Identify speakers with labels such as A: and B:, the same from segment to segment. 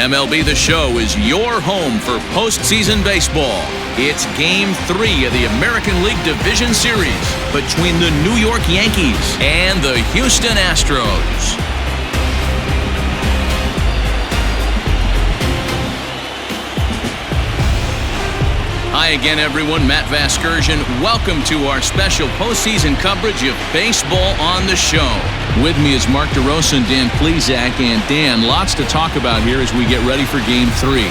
A: MLB The Show is your home for postseason baseball. It's Game 3 of the American League Division Series between the New York Yankees and the Houston Astros. Hi again, everyone. Matt Vasgersian. Welcome to our special postseason coverage of Baseball on the Show. With me is Mark DeRosa and Dan Plesac. And Dan, lots to talk about here as we get ready for Game 3.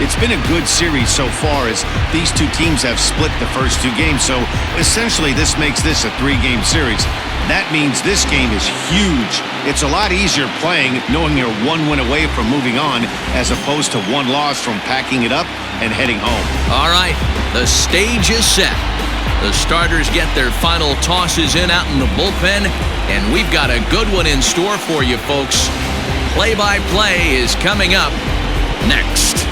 B: It's been a good series so far as these two teams have split the first two games. So essentially this makes this a three-game series. That means this game is huge. It's a lot easier playing knowing you're one win away from moving on as opposed to one loss from packing it up and heading home.
A: All right, the stage is set. The starters get their final tosses in out in the bullpen, and we've got a good one in store for you, folks. Play-by-play is coming up next.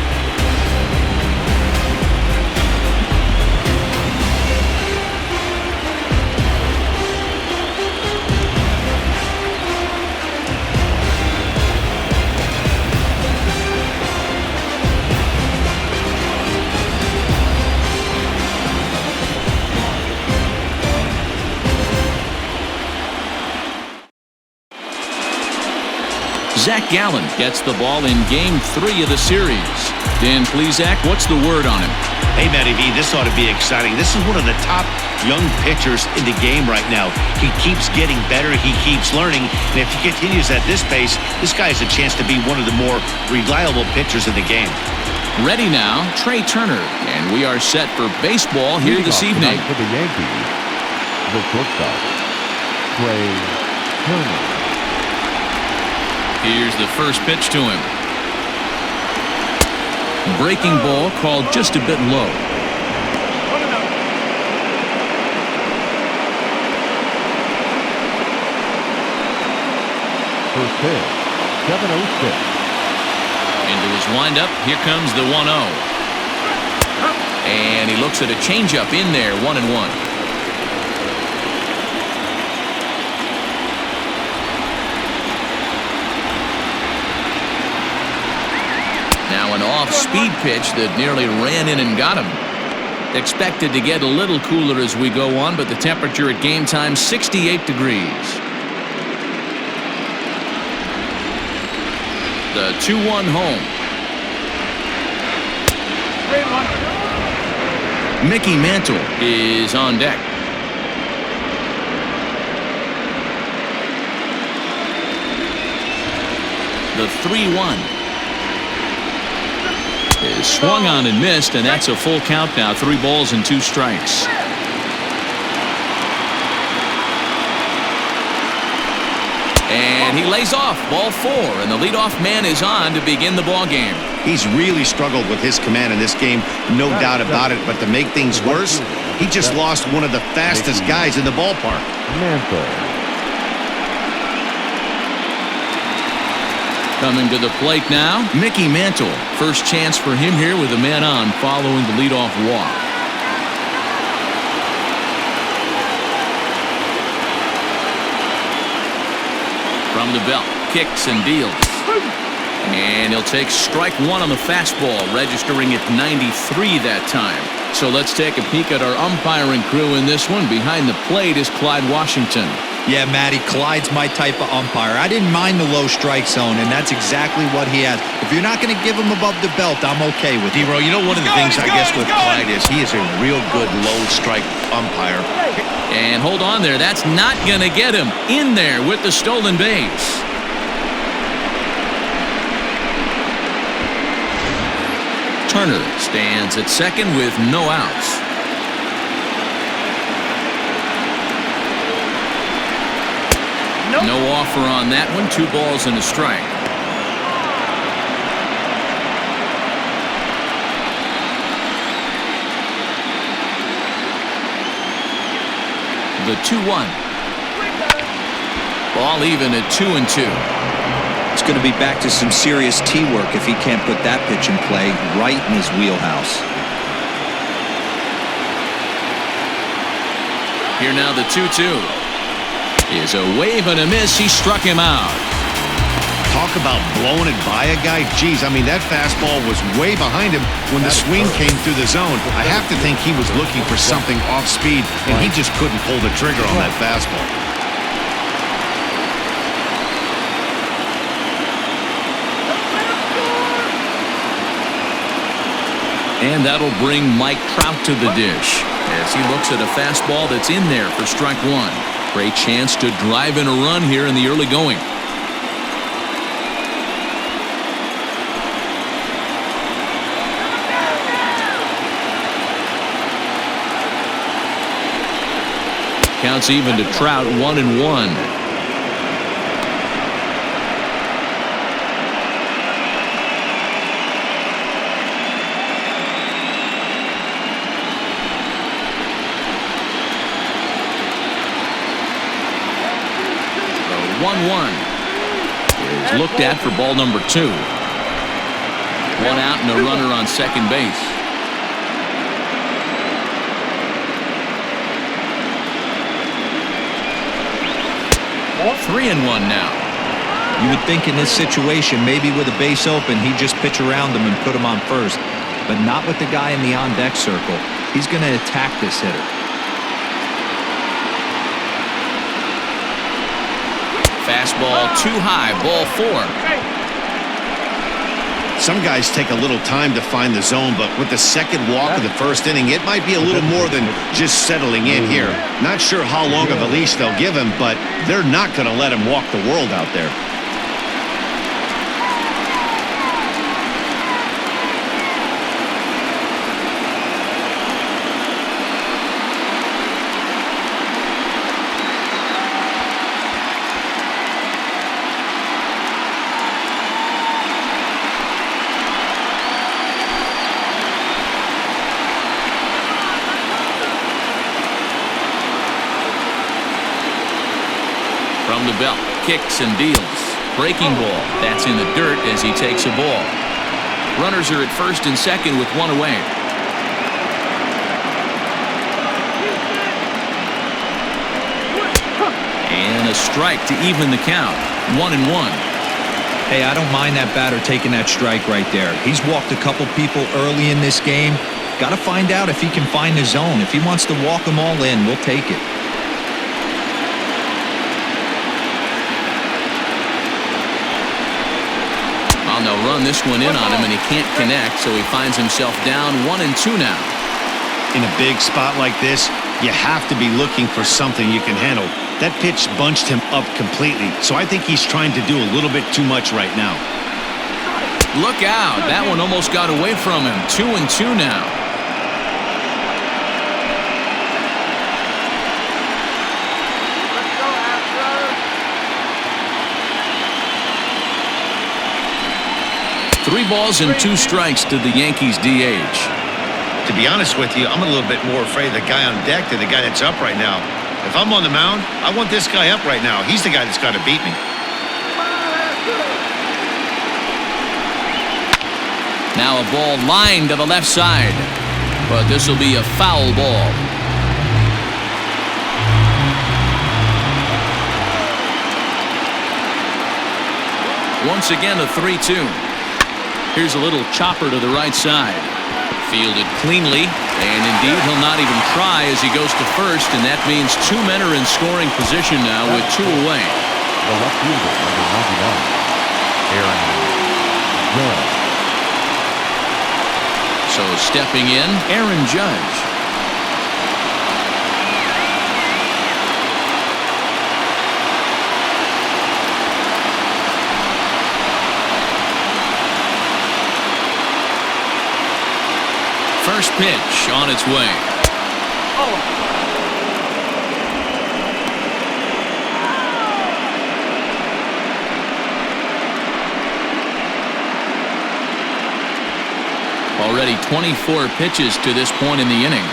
A: Zach Gallen gets the ball in Game 3 of the series. Dan Plesac, what's the word on him?
B: Hey, Matty V, this ought to be exciting. This is one of the top young pitchers in the game right now. He keeps getting better. He keeps learning. And if he continues at this pace, this guy has a chance to be one of the more reliable pitchers in the game.
A: Ready now, Trey Turner. And we are set for baseball here this evening.
C: For the Yankees, the shortstop, Trey Turner.
A: Here's the first pitch to him. Breaking ball called just a bit low.
C: First pitch, 7-0
A: Into his windup, here comes the 1-0. And he looks at a changeup in there, 1-1. Now an off-speed pitch that nearly ran in and got him. Expected to get a little cooler as we go on, but the temperature at game time, 68 degrees. The 2-1 home. Mickey Mantle is on deck. The 3-1. Is swung on and missed, and that's a full count now. 3 balls and 2 strikes. And he lays off, ball 4, and the leadoff man is on to begin the ball game.
B: He's really struggled with his command in this game, no doubt about it. But to make things worse, he just lost one of the fastest guys in the ballpark.
A: Coming to the plate now, Mickey Mantle. First chance for him here with a man on following the leadoff walk. From the belt, kicks and deals. And he'll take strike 1 on the fastball, registering at 93 that time. So let's take a peek at our umpiring crew in this one. Behind the plate is Clyde Washington.
D: Yeah, Matty, Clyde's my type of umpire. I didn't mind the low strike zone, and that's exactly what he has. If you're not going to give him above the belt, I'm okay with it.
B: D-Row, you know one of the things I guess with Clyde is he is a real good low strike umpire.
A: And hold on there. That's not going to get him in there with the stolen base. Turner stands at second with no outs. No offer on that one. 2 balls and a strike. The 2-1. Ball even at 2-2.
D: It's going to be back to some serious tee work if he can't put that pitch in play right in his wheelhouse.
A: Here now the 2-2. Is a wave and a miss. He struck him out.
B: Talk about blowing it by a guy. Geez, I mean, that fastball was way behind him when the swing came through the zone. I have to think he was looking for something off speed, and he just couldn't pull the trigger on that fastball.
A: And that'll bring Mike Trout to the dish as he looks at a fastball that's in there for strike one. Great chance to drive in a run here in the early going. Counts even to Trout, 1-1. The 1-1 is looked at for ball number 2. One out and a runner on second base. 3-1 now.
D: You would think in this situation, maybe with a base open, he'd just pitch around him and put him on first. But not with the guy in the on-deck circle. He's going to attack this hitter.
A: Fastball too high, ball 4.
B: Some guys take a little time to find the zone, but with the second walk of the first inning, it might be a little more than just settling in here. Not sure how long of a leash they'll give him, but they're not going to let him walk the world out there.
A: From the belt, kicks and deals. Breaking ball. That's in the dirt as he takes a ball. Runners are at first and second with one away. And a strike to even the count. 1-1.
D: Hey, I don't mind that batter taking that strike right there. He's walked a couple people early in this game. Got to find out if he can find the zone. If he wants to walk them all in, we'll take it.
A: They'll run this one in on him, and he can't connect, so he finds himself down 1-2 now.
B: In a big spot like this, you have to be looking for something you can handle. That pitch bunched him up completely, so I think he's trying to do a little bit too much right now.
A: Look out. That one almost got away from him. 2-2 now. Three balls and 2 strikes to the Yankees DH.
B: To be honest with you, I'm a little bit more afraid of the guy on deck than the guy that's up right now. If I'm on the mound, I want this guy up right now. He's the guy that's got to beat me.
A: Now a ball lined to the left side, but this will be a foul ball. Once again, a 3-2. Here's a little chopper to the right side. Fielded cleanly, and indeed he'll not even try as he goes to first, and that means 2 men are in scoring position now with 2 away.
C: The left fielder, number 99, Aaron Judge.
A: So stepping in, Aaron Judge. First pitch on its way. Already 24 pitches to this point in the inning.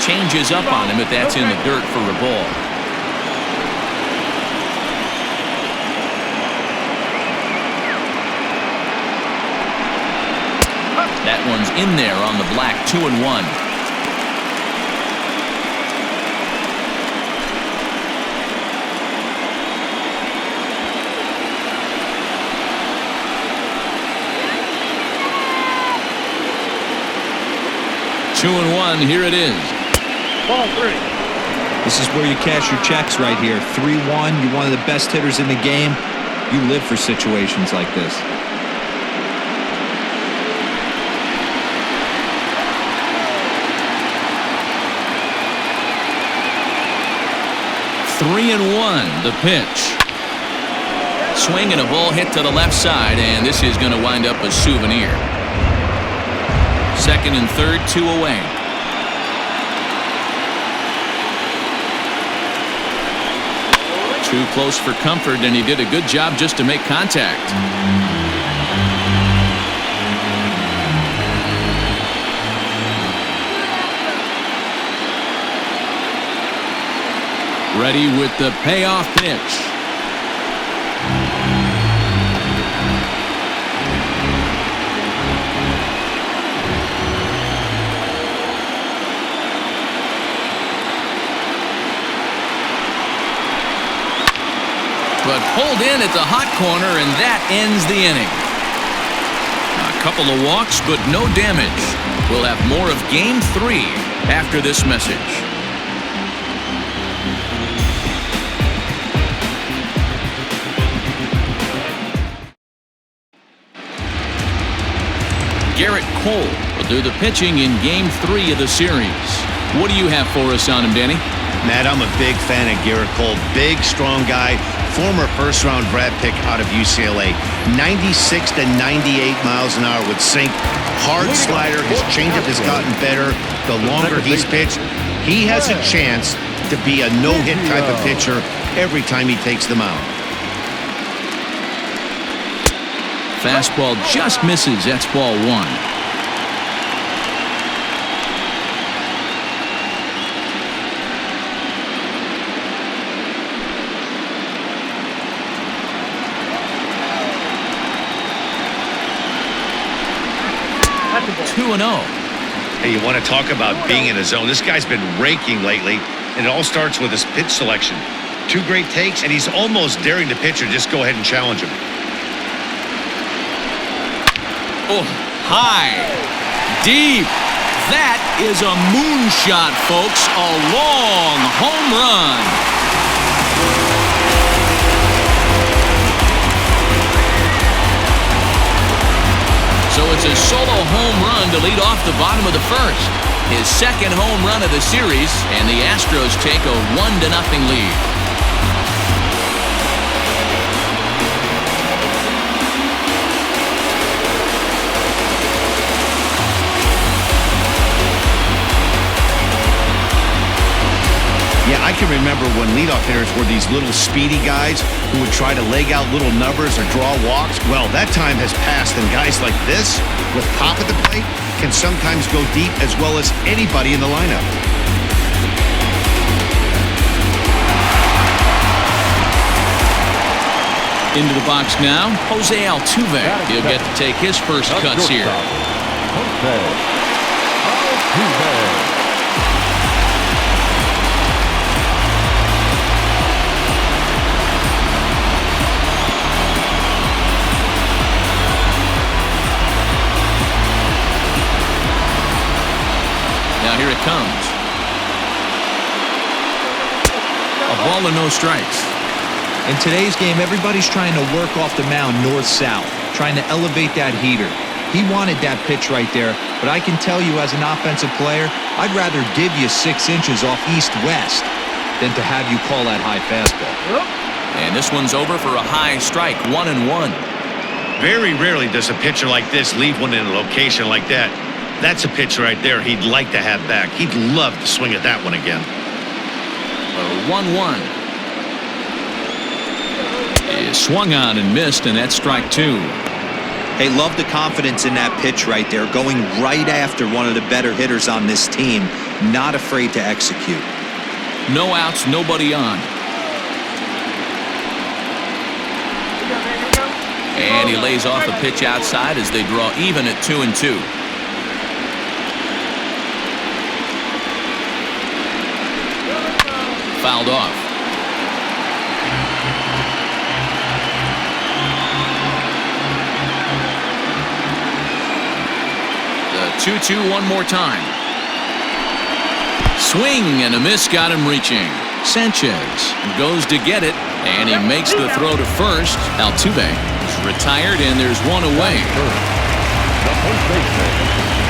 A: Changes up on him, but that's in the dirt for a ball. That one's in there on the black. 2-1. 2-1. Here it is.
E: Ball 3.
D: This is where you cash your checks right here. 3-1. You're one of the best hitters in the game. You live for situations like this.
A: 3-1. The pitch. Swing and a ball hit to the left side, and this is going to wind up a souvenir. Second and third, 2 away. Too close for comfort, and he did a good job just to make contact. Ready with the payoff pitch. But pulled in at the hot corner, and that ends the inning. A couple of walks, but no damage. We'll have more of Game 3 after this message. Garrett Cole will do the pitching in Game 3 of the series. What do you have for us on him, Danny?
B: Matt, I'm a big fan of Garrett Cole. Big, strong guy. Former first-round draft pick out of UCLA. 96 to 98 miles an hour with sink. Hard slider. His changeup has gotten better the longer he's pitched. He has a chance to be a no-hit type of pitcher every time he takes the mound.
A: Fastball just misses. That's ball 1. That's 2-0.
F: Hey, you want to talk about being in a zone? This guy's been raking lately, and it all starts with his pitch selection. 2 great takes, and he's almost daring the pitcher just go ahead and challenge him.
A: Oh, high, deep. That is a moonshot, folks. A long home run. So it's a solo home run to lead off the bottom of the first. His second home run of the series, and the Astros take a 1-0 lead.
B: Yeah, I can remember when leadoff hitters were these little speedy guys who would try to leg out little numbers or draw walks. Well, that time has passed, and guys like this, with pop at the plate, can sometimes go deep as well as anybody in the lineup.
A: Into the box now, Jose Altuve. He'll get to take his first cuts here.
C: Jose Altuve.
A: Now here it comes. A ball and no strikes.
D: In today's game, everybody's trying to work off the mound north-south, trying to elevate that heater. He wanted that pitch right there, but I can tell you as an offensive player, I'd rather give you 6 inches off east-west than to have you call that high fastball.
A: And this one's over for a high strike, 1-1.
F: Very rarely does a pitcher like this leave one in a location like that. That's a pitch right there he'd like to have back. He'd love to swing at that one again.
A: 1-1. He swung on and missed, and that's strike 2.
D: Hey, love the confidence in that pitch right there, going right after one of the better hitters on this team, not afraid to execute.
A: No outs, nobody on. And he lays off a pitch outside as they draw even at 2-2. Fouled off. The 2-2 one more time. Swing and a miss got him reaching. Sanchez goes to get it, and he makes the throw to first. Altuve is retired, and there's one away.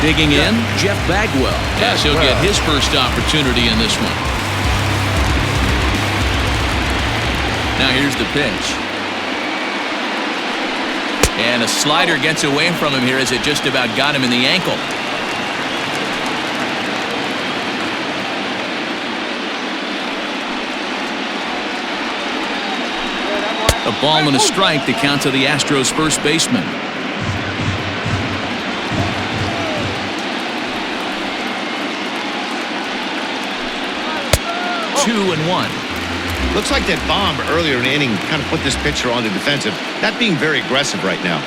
A: Digging in, Jeff Bagwell, as he'll get his first opportunity in this one. Now here's the pitch. And a slider gets away from him here as it just about got him in the ankle. A ball and a strike to count to the Astros first baseman. 2-1.
F: Looks like that bomb earlier in the inning kind of put this pitcher on the defensive. Not being very aggressive right now.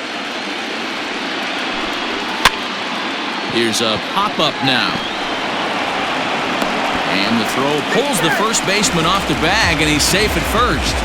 A: Here's a pop-up now. And the throw pulls the first baseman off the bag, and he's safe at first.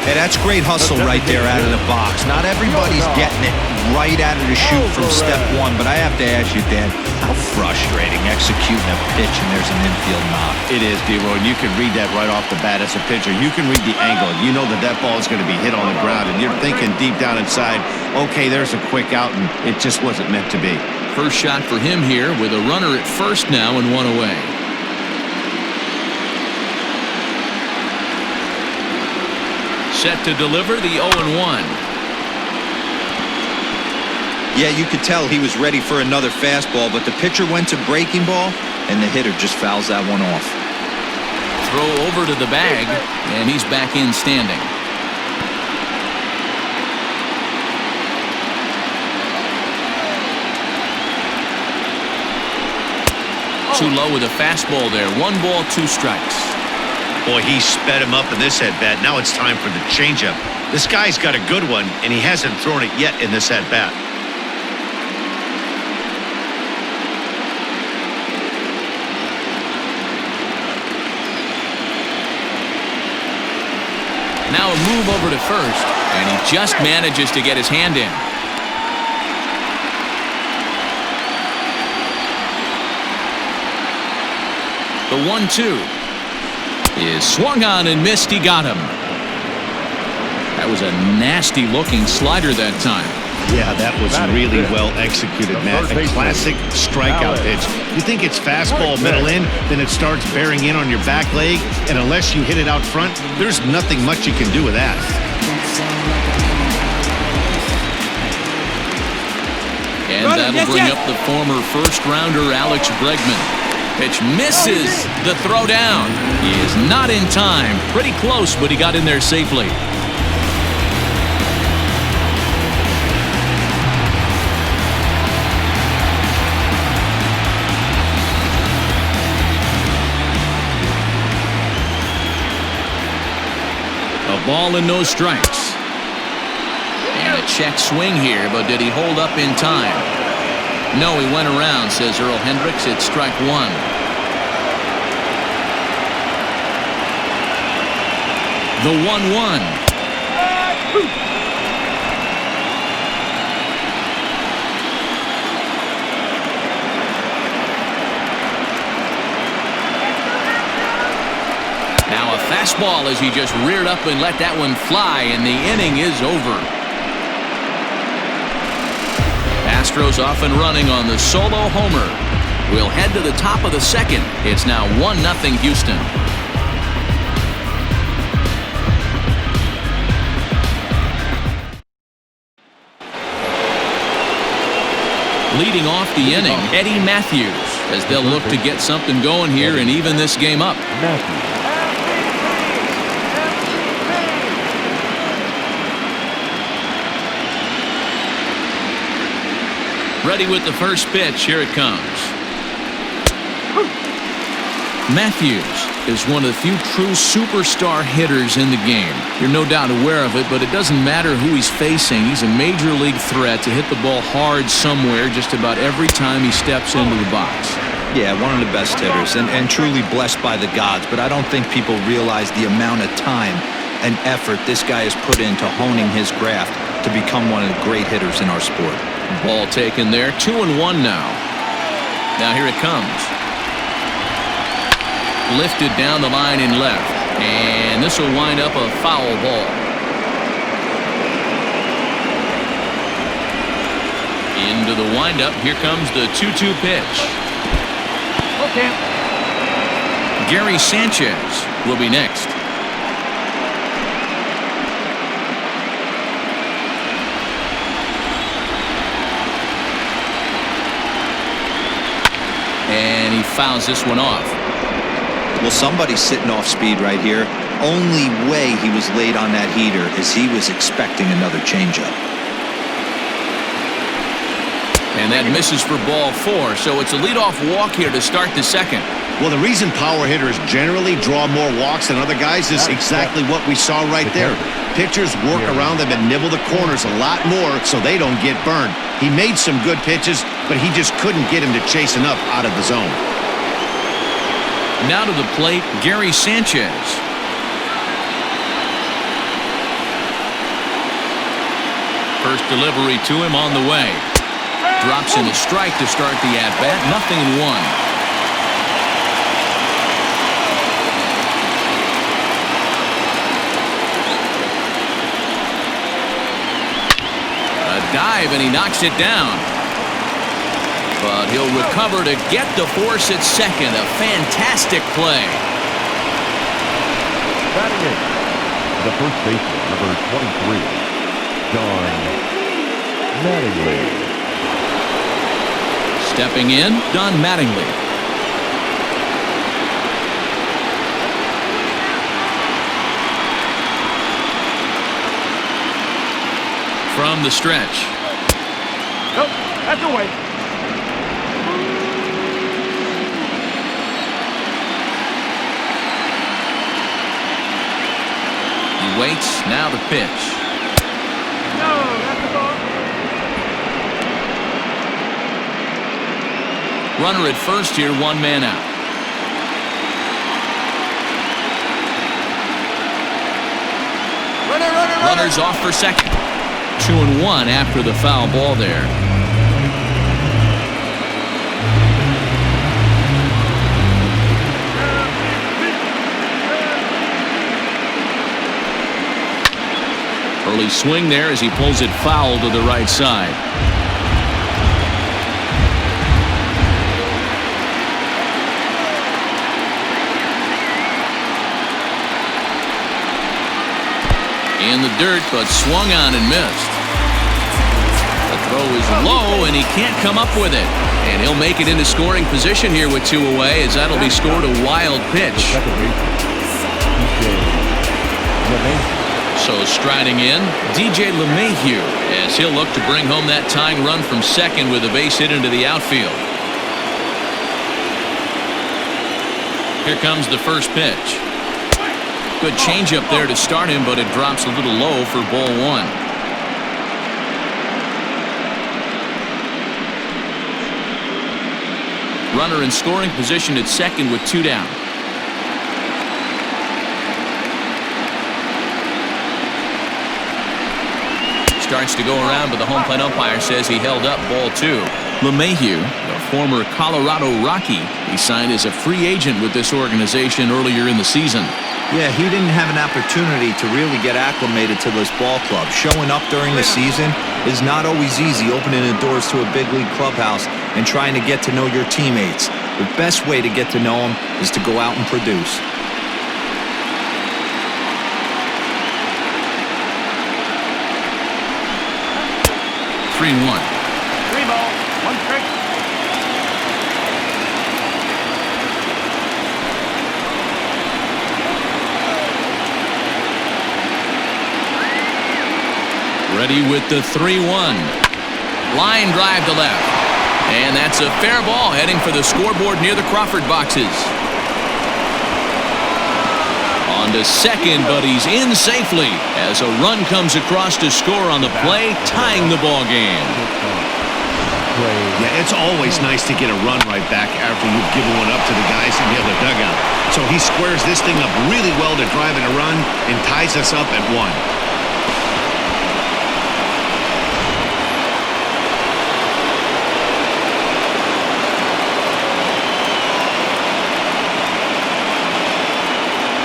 D: Hey, that's great hustle right there out of the box. Not everybody's getting it right out of the chute from step one, but I have to ask you, Dan, how frustrating executing a pitch and there's an infield knock.
B: It is, D-Roy, and you can read that right off the bat as a pitcher. You can read the angle. You know that that ball is going to be hit on the ground, and you're thinking deep down inside, okay, there's a quick out, and it just wasn't meant to be.
A: First shot for him here with a runner at first now and one away. Set to deliver the 0-1.
D: Yeah, you could tell he was ready for another fastball, but the pitcher went to breaking ball, and the hitter just fouls that one off.
A: Throw over to the bag, and he's back in standing. Too low with a fastball there. 1 ball, 2 strikes.
F: Boy, he sped him up in this at-bat. Now it's time for the changeup. This guy's got a good one, and he hasn't thrown it yet in this at-bat.
A: Now a move over to first, and he just manages to get his hand in. The 1-2 is swung on and missed. He got him. That was a nasty looking slider that time.
B: Yeah, that was really well executed, Matt. A classic strikeout pitch. You think it's fastball middle in, then it starts bearing in on your back leg, and unless you hit it out front, there's nothing much you can do with that.
A: And that'll bring up the former first-rounder Alex Bregman. Pitch misses the throw down. He is not in time. Pretty close, but he got in there safely. A ball and no strikes. And a check swing here, but did he hold up in time? No, he went around, says Earl Hendricks. It's strike 1. The 1-1. Now a fastball as he just reared up and let that one fly, and the inning is over. Astros off and running on the solo homer. We'll head to the top of the second. It's now 1-0 Houston. Leading off the inning, Eddie Matthews, as they'll look to get something going here and even this game up. Ready with the first pitch. Here it comes. Matthews is one of the few true superstar hitters in the game. You're no doubt aware of it, but it doesn't matter who he's facing. He's a major league threat to hit the ball hard somewhere just about every time he steps into the box.
D: Yeah, one of the best hitters and truly blessed by the gods, but I don't think people realize the amount of time and effort this guy has put into honing his craft to become one of the great hitters in our sport.
A: Ball taken there. 2-1 now. Now here it comes. Lifted down the line in left. And this will wind up a foul ball. Into the windup. Here comes the 2-2 pitch.
E: Okay.
A: Gary Sanchez will be next. And he fouls this one off.
D: Well, somebody's sitting off speed right here. Only way he was late on that heater is he was expecting another changeup.
A: And that misses for ball 4, so it's a leadoff walk here to start the second.
B: Well, the reason power hitters generally draw more walks than other guys is exactly what we saw right there. Pitchers work around them and nibble the corners a lot more so they don't get burned. He made some good pitches, but he just couldn't get him to chase enough out of the zone.
A: Now to the plate, Gary Sanchez. First delivery to him on the way. Drops in a strike to start the at-bat. 0-1. A dive, and he knocks it down. But he'll recover to get the force at second. A fantastic play.
C: Batting in, the first baseman, number 23, Don Mattingly.
A: Stepping in, Don Mattingly. From the stretch.
E: Nope, that's away.
A: He waits, now the pitch.
E: No, that's a ball.
A: Runner at first here, 1 man out. Runner's off for second. 2-1 after the foul ball there. Early swing there as he pulls it foul to the right side. In the dirt, but swung on and missed. The throw is low, and he can't come up with it. And he'll make it into scoring position here with 2 away, as that'll be scored a wild pitch. So striding in, DJ LeMahieu, as he'll look to bring home that tying run from second with a base hit into the outfield. Here comes the first pitch. Good changeup there to start him, but it drops a little low for ball 1. Runner in scoring position at second with 2 down. Starts to go around, but the home plate umpire says he held up ball 2. LeMahieu, the former Colorado Rocky, he signed as a free agent with this organization earlier in the season.
D: Yeah, he didn't have an opportunity to really get acclimated to this ball club. Showing up during the season is not always easy, opening the doors to a big league clubhouse and trying to get to know your teammates. The best way to get to know them is to go out and produce.
A: Three and 1.
E: 3 balls, 1 strike.
A: Ready with the 3-1. Line drive to left. And that's a fair ball heading for the scoreboard near the Crawford boxes. On to second, but he's in safely as a run comes across to score on the play, tying the ball game.
B: Yeah, it's always nice to get a run right back after you've given one up to the guys in the other dugout. So he squares this thing up really well to drive in a run and ties us up at 1.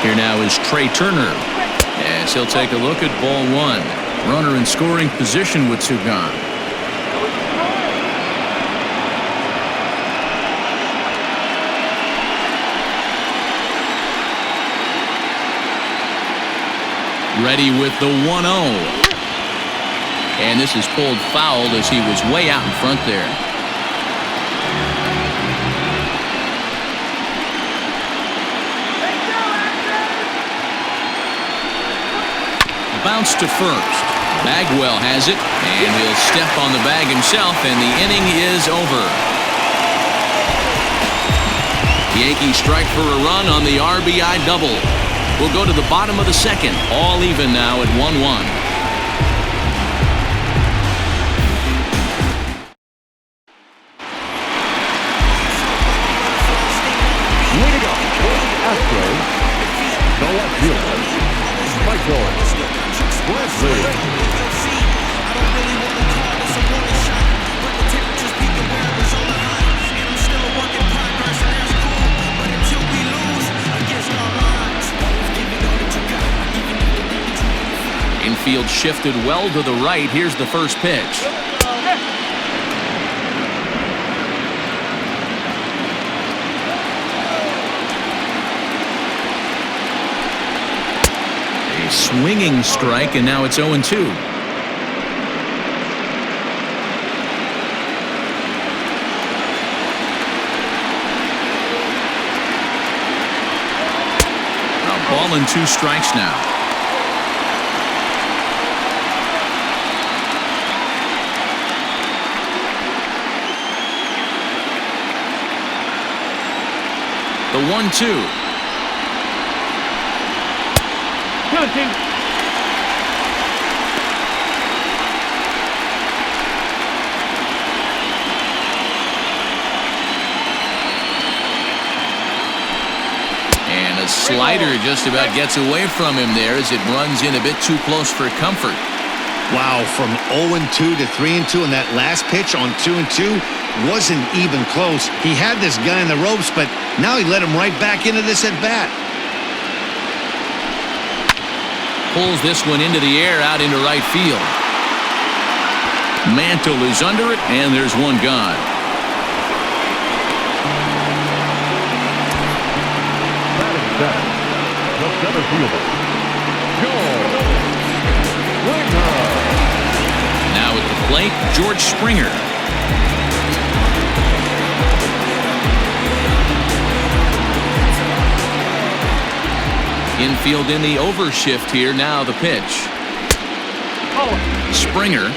A: Here now is Trey Turner. As he'll take a look at ball one. Runner in scoring position with two gone. Ready with the 1-0. And this is pulled foul as he was way out in front there. Bounce to first. Bagwell has it, and he'll step on the bag himself, and the inning is over. Yankees strike for a run on the RBI double. We'll go to the bottom of the second, all even now at 1-1.
C: Astros, the left fielder, Michael Bradley.
A: Infield shifted well to the right. Here's the first pitch. Swinging strike, and now it's 0-2. A ball and 2 strikes now. The 1-2. And a slider just about gets away from him there as it runs in a bit too close for comfort.
B: Wow, from 0-2 to 3-2, and that last pitch on 2-2 wasn't even close. He had this guy in the ropes, but now he let him right back into this at bat.
A: Pulls this one into the air out into right field. Mantle is under it, and there's one gone.
C: Batting center, the center fielder, George Springer.
A: Now at the plate, George Springer. Infield in the overshift here. Now the pitch. Springer,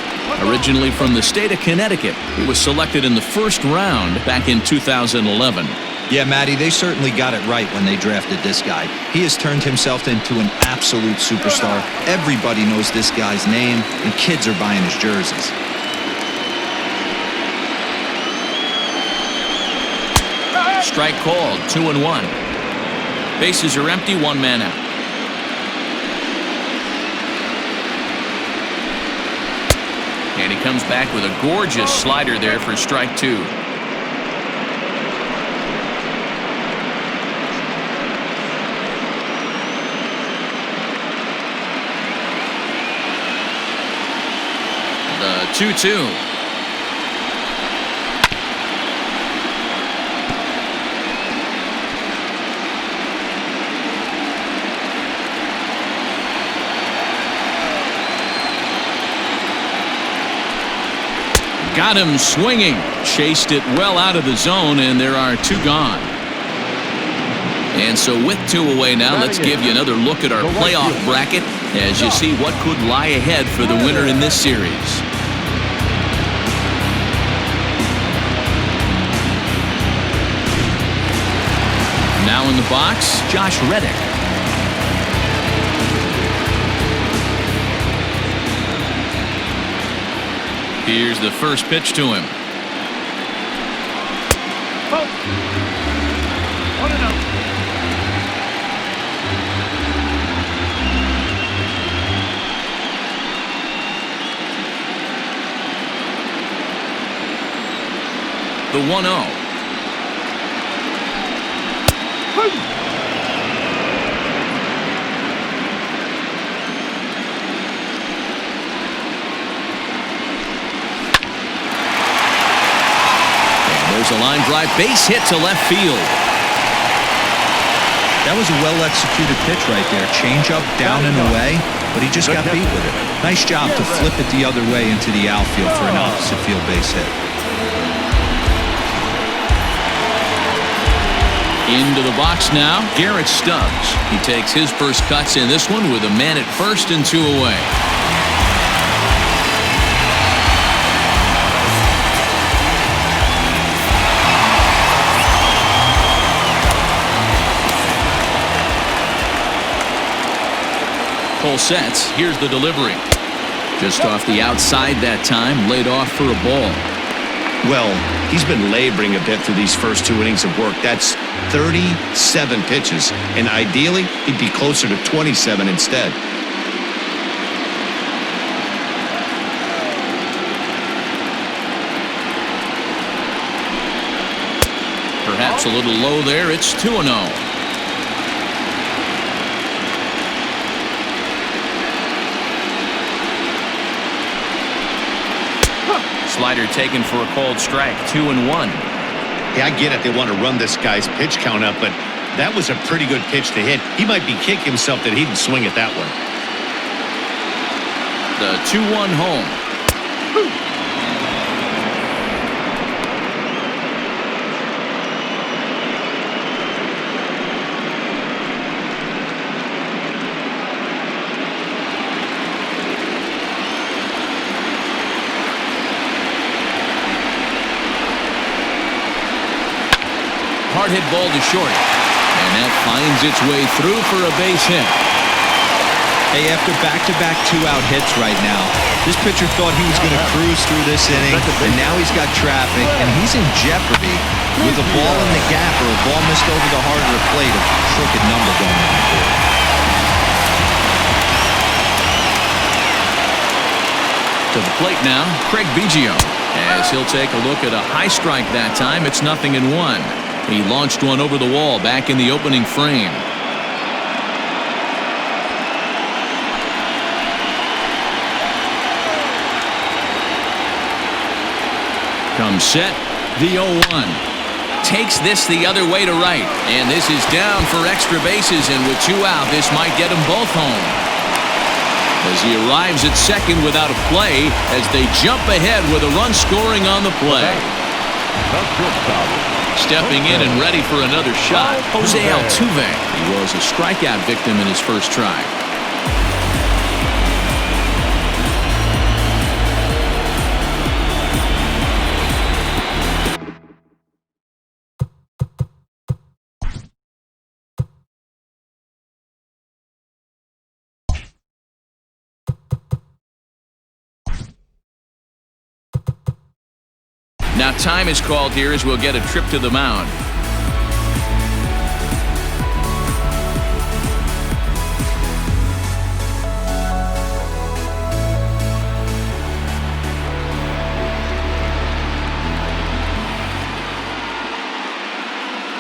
A: originally from the state of Connecticut, he was selected in the first round back in 2011.
D: Yeah, Matty, they certainly got it right when they drafted this guy. He has turned himself into an absolute superstar. Everybody knows this guy's name, and kids are buying his jerseys.
A: Strike called, 2-1. Bases are empty, 1 man out. And he comes back with a gorgeous slider there for strike 2. The 2-2. Got him swinging. Chased it well out of the zone, and there are 2 gone. And so with 2 away now, let's give you another look at our playoff bracket as you see what could lie ahead for the winner in this series. Now in the box, Josh Reddick. Here's the first pitch to him.
E: Oh. 1-0.
A: The 1-0. a line drive base hit to left field.
D: That was a well-executed pitch right there. Change up, down and away, but he just got beat with it. Nice job to flip it the other way into the outfield for an opposite field base hit.
A: Into the box now, Garrett Stubbs. He takes his first cuts in this one with a man at first and 2 away. Full sets. Here's the delivery. Just off the outside that time, laid off for a ball.
B: Well, he's been laboring a bit through these first 2 innings of work. That's 37 pitches, and ideally, he'd be closer to 27 instead.
A: Perhaps a little low there. It's 2-0. Slider taken for a called strike. 2-1.
F: Yeah, I get it. They want to run this guy's pitch count up, but that was a pretty good pitch to hit. He might be kicking himself that he didn't swing at that one.
A: The 2-1 home. Hard hit ball to short. And that finds its way through for a base hit.
D: Hey, after back-to-back 2-out hits right now, this pitcher thought he was going to cruise through this inning, and now he's got traffic, and he's in jeopardy with a ball in the gap or a ball missed over the heart of the plate, a crooked number going on the board.
A: To the plate now, Craig Biggio. As he'll take a look at a high strike that time, it's 0-1. He launched one over the wall back in the opening frame. Comes set, the 0-1. Takes this the other way to right. And this is down for extra bases, and with 2 out, this might get them both home. As he arrives at second without a play, as they jump ahead with a run scoring on the play. Stepping in and ready for another shot, Jose Altuve. He was a strikeout victim in his first try. Now time is called here as we'll get a trip to the mound.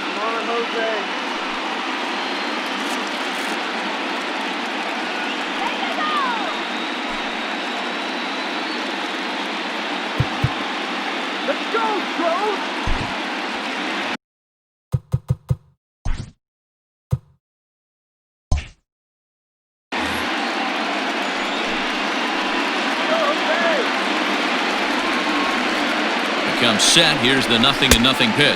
E: Come on, Jose. Let's go, Stros!
A: Comes set. Here's the 0-0 pitch.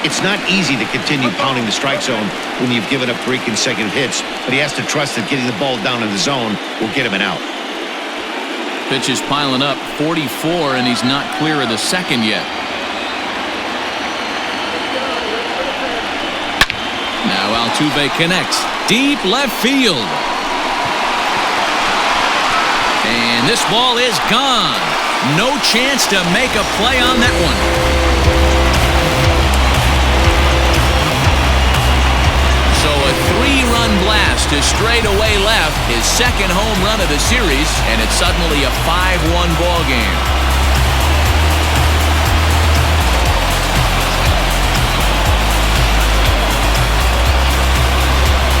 F: It's not easy to continue pounding the strike zone when you've given up 3 consecutive hits, but he has to trust that getting the ball down in the zone will get him an out.
A: Pitch is piling up, 44, and he's not clear of the second yet. Now Altuve connects. Deep left field. And this ball is gone. No chance to make a play on that one. So a 3-run blast to straightaway left, his second home run of the series, and it's suddenly a 5-1 ball game.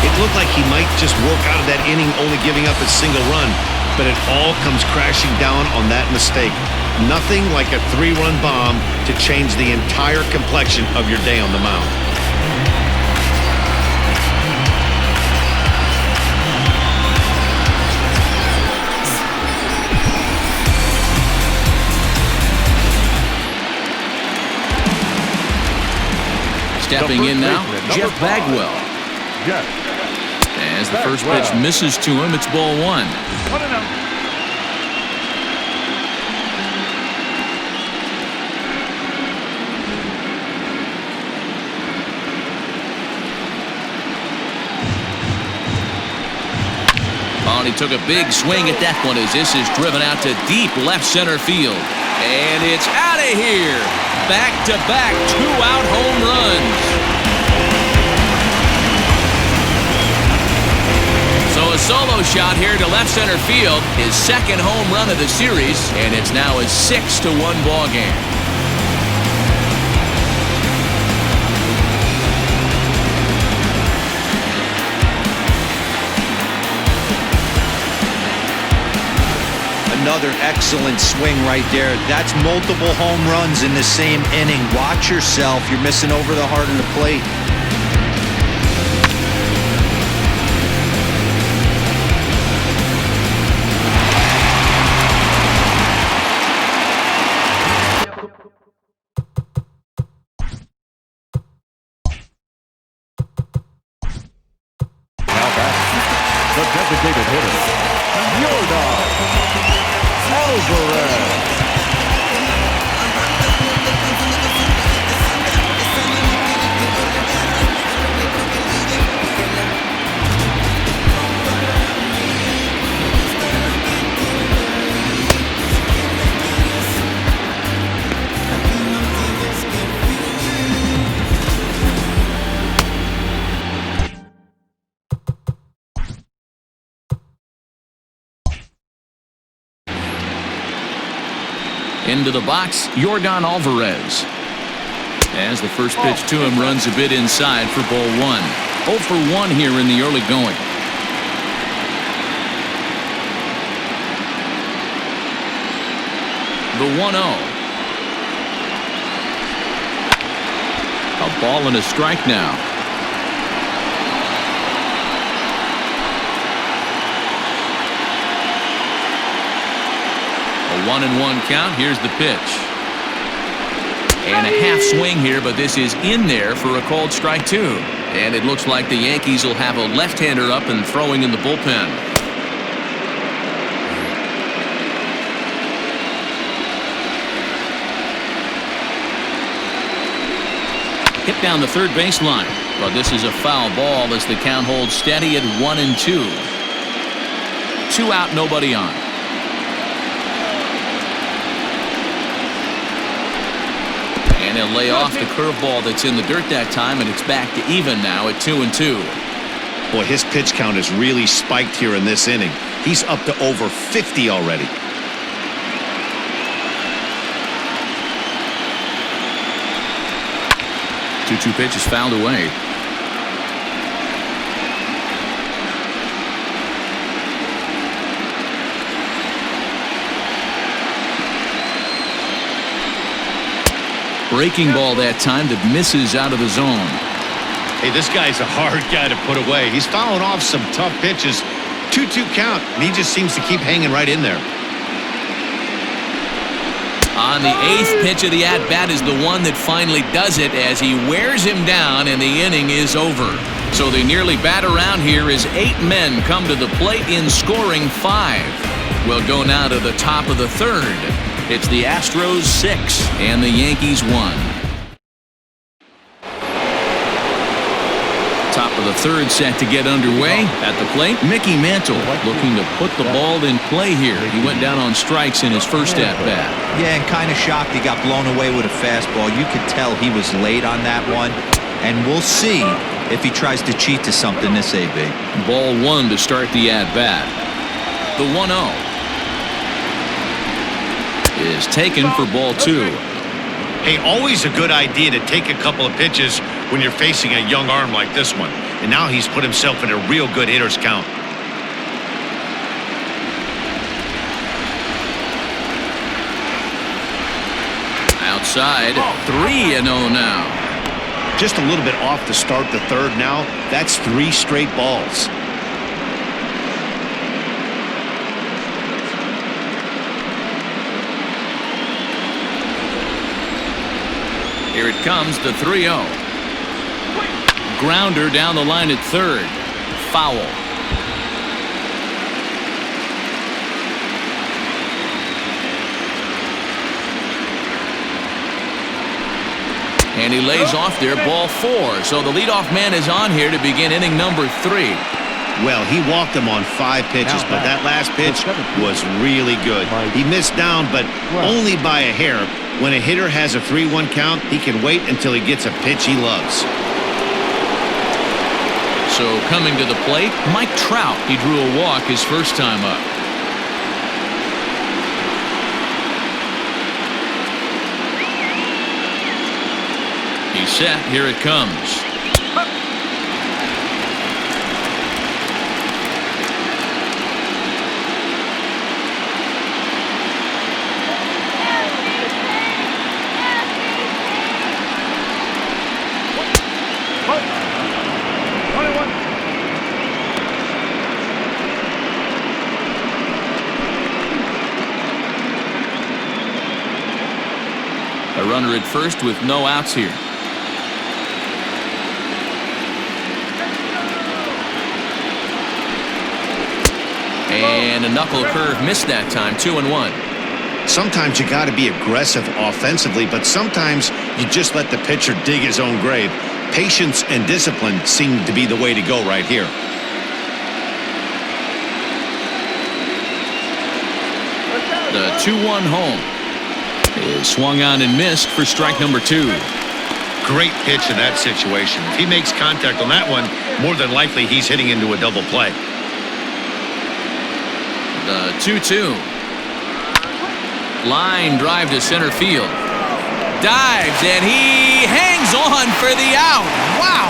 F: It looked like he might just work out of that inning only giving up a single run, but it all comes crashing down on that mistake.
B: Nothing like a three-run bomb to change the entire complexion of your day on the mound.
A: Stepping in now, Jeff Bagwell.
C: Jeff.
A: As the first pitch misses to him, it's ball 1. Oh, and he took a big swing at that one as this is driven out to deep left center field. And it's out of here. Back-to-back 2-out home runs. So a solo shot here to left center field, his second home run of the series, and it's now a 6-1 ball game.
D: Another excellent swing right there. That's multiple home runs in the same inning. Watch yourself. You're missing over the heart of the plate.
C: Now back. The designated hitter. Your dog. Alvarez.
A: Into the box, Yordan Alvarez. As the first pitch to him runs a bit inside for ball 1. 0 for 1 here in the early going. The 1-0. A ball and a strike now. A 1-1 count. Here's the pitch. And a half swing here, but this is in there for a called strike 2. And it looks like the Yankees will have a left-hander up and throwing in the bullpen. Hit down the third baseline. But this is a foul ball as the count holds steady at 1-2. 2 out, nobody on. And he'll lay off the curveball that's in the dirt that time, and it's back to even now at 2-2.
B: Boy, his pitch count has really spiked here in this inning. He's up to over 50 already.
A: Two pitch is fouled away. Breaking ball that time that misses out of the zone.
B: Hey, this guy's a hard guy to put away. He's fouling off some tough pitches. 2-2 count, and he just seems to keep hanging right in there.
A: On the 8th pitch of the at-bat is the one that finally does it as he wears him down and the inning is over. So they nearly bat around here as 8 men come to the plate in scoring 5. We'll go now to the top of the 3rd. It's the Astros 6 and the Yankees 1. Top of the 3rd set to get underway. At the plate, Mickey Mantle looking to put the ball in play here. He went down on strikes in his first at-bat.
D: Yeah, and kind of shocked he got blown away with a fastball. You could tell he was late on that one. And we'll see if he tries to cheat to something this AB.
A: Ball 1 to start the at-bat. The 1-0 is taken for ball 2.
B: Hey, always a good idea to take a couple of pitches when you're facing a young arm like this one. And now he's put himself in a real good hitter's count.
A: outside. 3-0 now.
B: Just a little bit off to start the third now. That's 3 straight balls.
A: Here it comes, the 3-0. Grounder down the line at third. Foul. And he lays off there, ball 4. So the leadoff man is on here to begin inning number 3.
B: Well, he walked him on 5 pitches, but that last pitch was really good. He missed down, but only by a hair. When a hitter has a 3-1 count, he can wait until he gets a pitch he loves.
A: So coming to the plate, Mike Trout. He drew a walk his first time up. He's set. Here it comes. A runner at first with no outs here. And a knuckle curve missed that time. 2-1.
B: Sometimes you got to be aggressive offensively, but sometimes you just let the pitcher dig his own grave. Patience and discipline seem to be the way to go right here.
A: The 2-1 home is swung on and missed for strike number 2.
F: Great pitch in that situation. If he makes contact on that one, more than likely he's hitting into a double play.
A: The 2-2. Line drive to center field. Dives, and he hangs on for the out. Wow.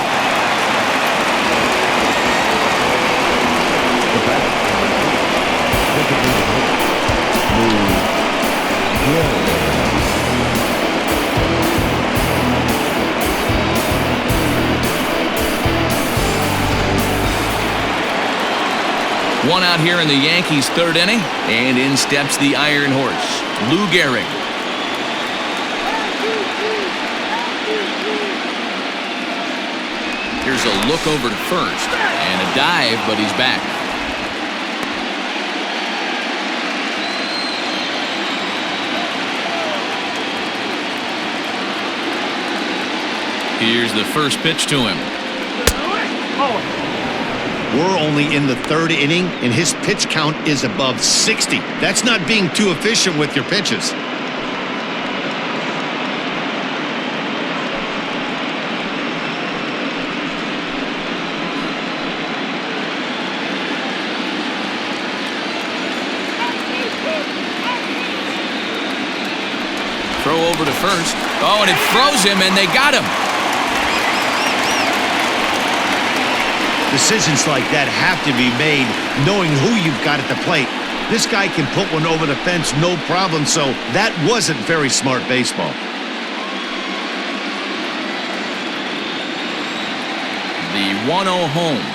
A: One out here in the Yankees' 3rd inning, and in steps the Iron Horse, Lou Gehrig. Here's a look over to first, and a dive, but he's back. Here's the first pitch to him.
B: We're only in the 3rd inning, and his pitch count is above 60. That's not being too efficient with your pitches.
A: Throw over to first. Oh, and it froze him, and they got him.
B: Decisions like that have to be made knowing who you've got at the plate. This guy can put one over the fence no problem, so that wasn't very smart baseball.
A: The 1-0 home.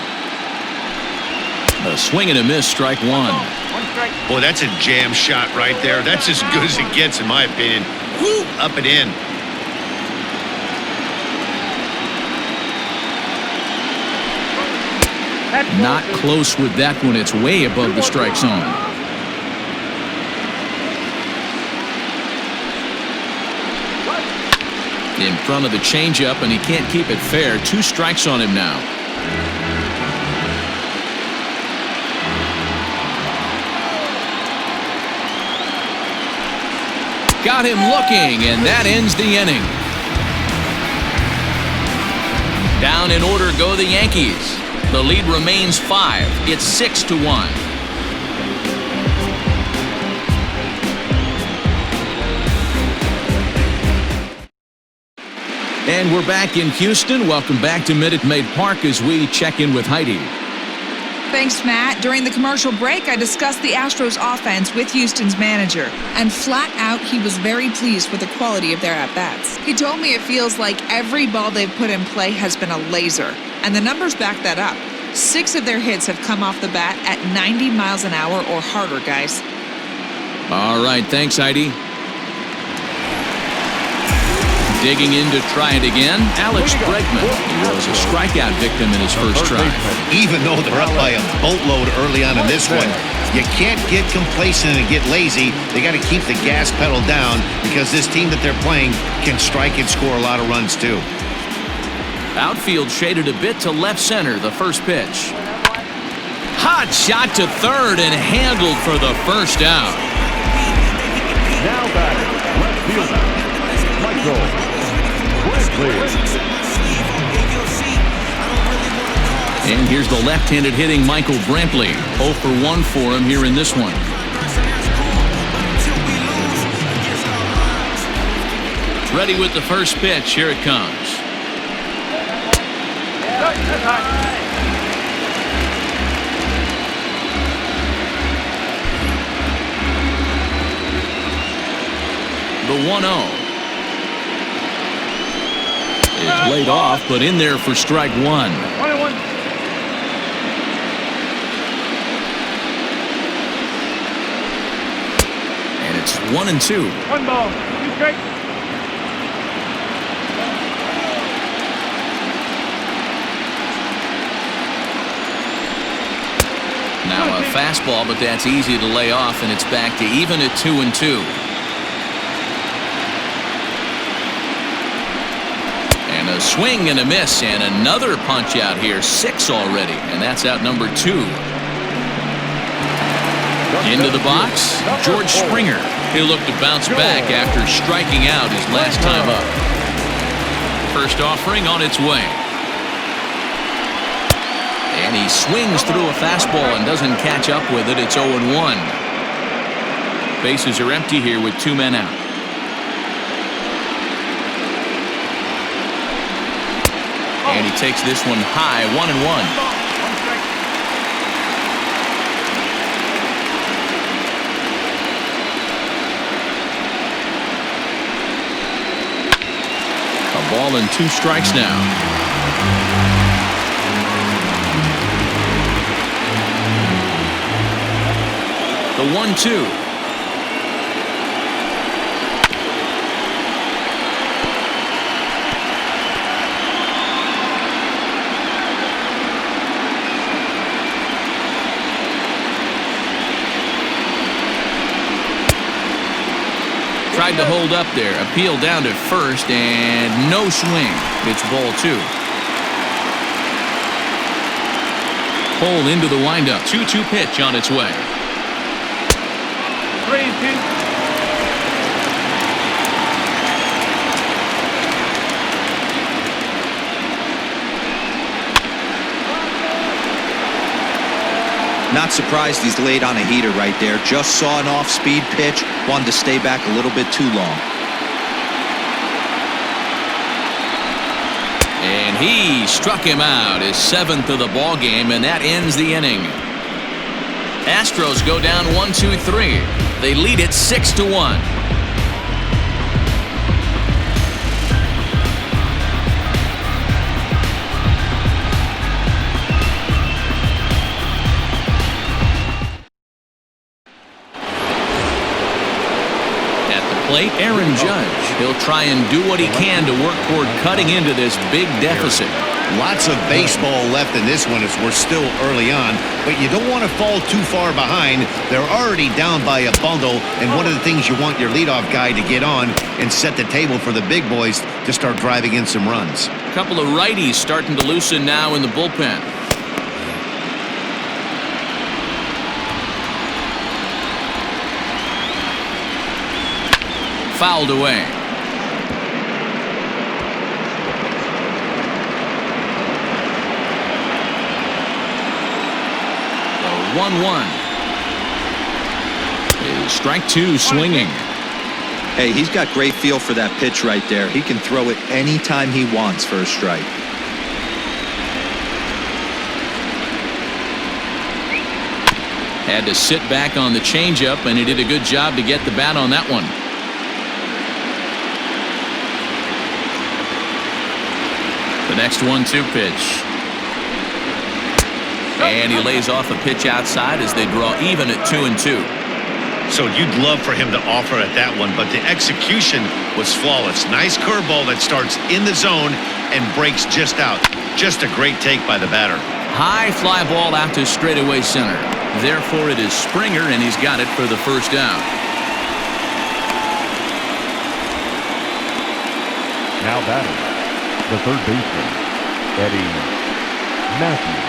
A: A swing and a miss, strike 1.
F: Boy, that's a jam shot right there. That's as good as it gets, in my opinion. Woo, up and in.
A: Not close with that one. It's way above the strike zone. In front of the changeup, and he can't keep it fair. 2 strikes on him now. Got him looking, and that ends the inning. Down in order go the Yankees. The lead remains 5. It's 6-1. And we're back in Houston. Welcome back to Minute Maid Park as we check in with Heidi.
G: Thanks, Matt. During the commercial break, I discussed the Astros offense with Houston's manager, and flat out, he was very pleased with the quality of their at-bats. He told me it feels like every ball they've put in play has been a laser, and the numbers back that up. 6 of their hits have come off the bat at 90 miles an hour or harder, guys.
A: All right, thanks, Heidi. Digging in to try it again, Alex Bregman. He was a strikeout victim in his first try.
B: Even though they're up by a boatload early on in this one, you can't get complacent and get lazy. They got to keep the gas pedal down because this team that they're playing can strike and score a lot of runs too.
A: Outfield shaded a bit to left center, the first pitch. Hot shot to third and handled for the first out.
C: Now batting, left fielder, Michael.
A: And here's the left-handed hitting Michael Brantley. 0 for 1 for him here in this one. Ready with the first pitch. Here it comes. The 1-0. Is laid off, but in there for strike 1.
E: 21.
A: And it's 1-2.
E: 1 ball. 2 strikes.
A: Now a fastball, but that's easy to lay off, and it's back to even at 2-2. A swing and a miss, and another punch out here. 6 already, and that's out number 2. Into the box, George Springer. He'll look to bounce back after striking out his last time up. First offering on its way. And he swings through a fastball and doesn't catch up with it. It's 0-1. Bases are empty here with 2 men out. And he takes this one high, 1-1. A ball and 2 strikes now. The 1-2. Tried to hold up there. Appeal down to first, and no swing. It's ball 2. Pulled into the windup. 2-2 pitch on its way.
E: 3-2.
D: Not surprised he's laid on a heater right there. Just saw an off-speed pitch. Wanted to stay back a little bit too long.
A: And he struck him out, his 7th of the ball game, and that ends the inning. Astros go down 1-2-3. They lead it 6-1. Plate, Aaron Judge. He'll try and do what he can to work toward cutting into this big deficit.
B: Lots of baseball left in this one as we're still early on, but you don't want to fall too far behind. They're already down by a bundle, and one of the things you want your leadoff guy to get on and set the table for the big boys to start driving in some runs.
A: A couple of righties starting to loosen now in the bullpen. Fouled away. The 1-1 is strike 2 swinging.
D: Hey, he's got great feel for that pitch right there. He can throw it anytime he wants for a strike.
A: Had to sit back on the changeup, and he did a good job to get the bat on that one. The next 1-2 pitch. And he lays off a pitch outside as they draw even at 2-2.
F: So you'd love for him to offer at that one, but the execution was flawless. Nice curveball that starts in the zone and breaks just out. Just a great take by the batter.
A: High fly ball out to straightaway center. Therefore, it is Springer, and he's got it for the first down.
C: Now batting, the third baseman, Eddie Matthews.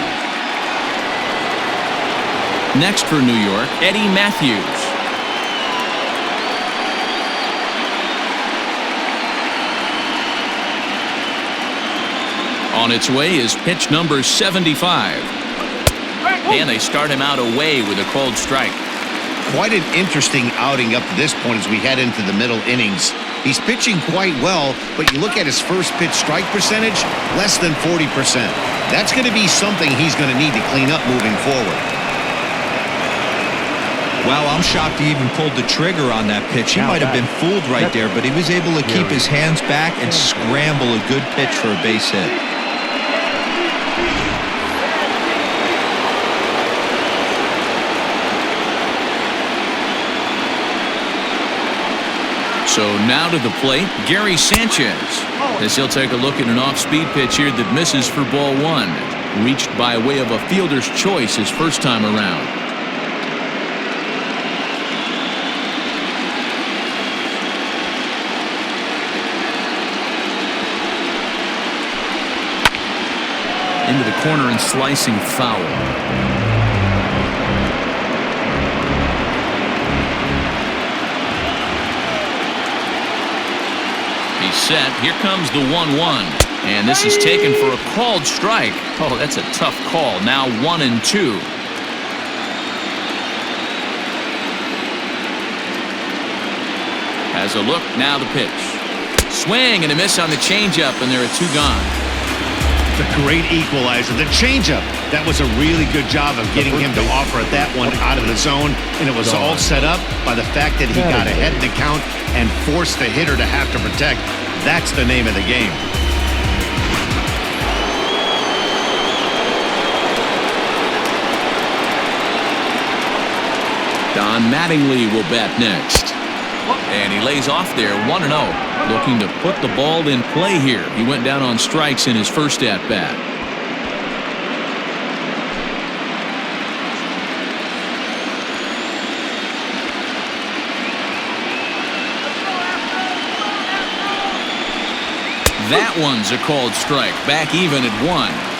A: Next for New York, Eddie Matthews. On its way is pitch number 75. And they start him out away with a called strike.
B: Quite an interesting outing up to this point as we head into the middle innings. He's pitching quite well, but you look at his first pitch strike percentage, less than 40%. That's going to be something he's going to need to clean up moving forward.
D: Wow, I'm shocked he even pulled the trigger on that pitch. He might have been fooled right there, but he was able to keep his hands back and scramble a good pitch for a base hit.
A: So now to the plate, Gary Sanchez, as he'll take a look at an off-speed pitch here that misses for ball one. Reached by way of a fielder's choice his first time around. Into the corner and slicing foul. Set. Here comes the 1-1, and this is taken for a called strike. Oh, that's a tough call. Now 1-2. Has a look. Now the pitch. Swing and a miss on the changeup, and there are two gone.
B: The great equalizer, the changeup. That was a really good job of getting him to offer at that one out of the zone, and it was all set up by the fact that he got ahead in the count and forced the hitter to have to protect. That's the name of the game.
A: Don Mattingly will bat next. And he lays off there 1-0. Looking to put the ball in play here. He went down on strikes in his first at-bat. That one's a called strike. Back even at 1.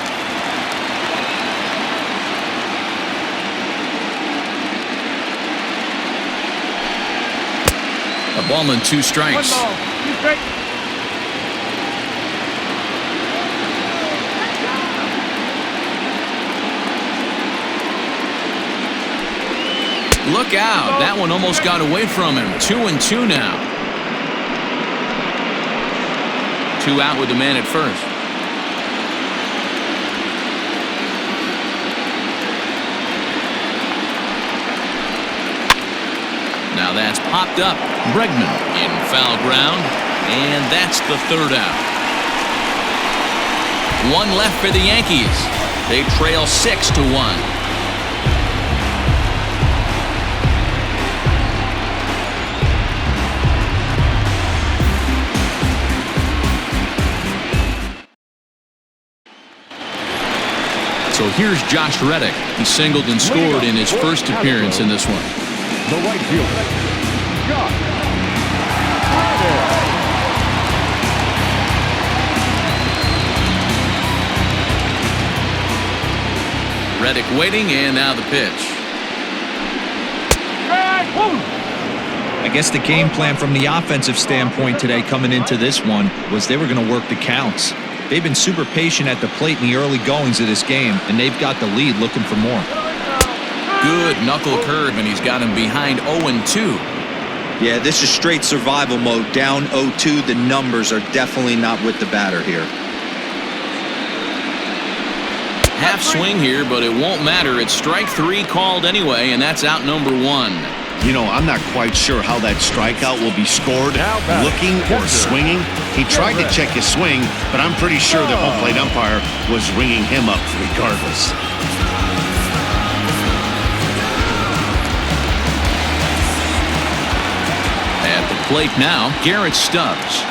A: A ball and 2 strikes.
E: 1 ball, 2 strikes.
A: Look out. That one almost got away from him. 2-2 now. 2 out with the man at first. Now that's popped up. Bregman in foul ground, and that's the 3rd out. 1 left for the Yankees. They trail 6-1. So here's Josh Reddick. He singled and scored in his first appearance in this one.
C: The right fielder, Josh Reddick.
A: Reddick waiting, and now the pitch.
D: I guess the game plan from the offensive standpoint today coming into this one was they were going to work the counts. They've been super patient at the plate in the early goings of this game, and they've got the lead looking for more.
A: Good knuckle curve, and he's got him behind 0-2.
D: Yeah, this is straight survival mode. Down 0-2, the numbers are definitely not with the batter here.
A: Half swing here, but it won't matter. It's strike 3 called anyway, and that's out number 1.
B: You know, I'm not quite sure how that strikeout will be scored, looking or swinging. He tried to check his swing, but I'm pretty sure the home plate umpire was ringing him up regardless.
A: At the plate now, Garrett Stubbs.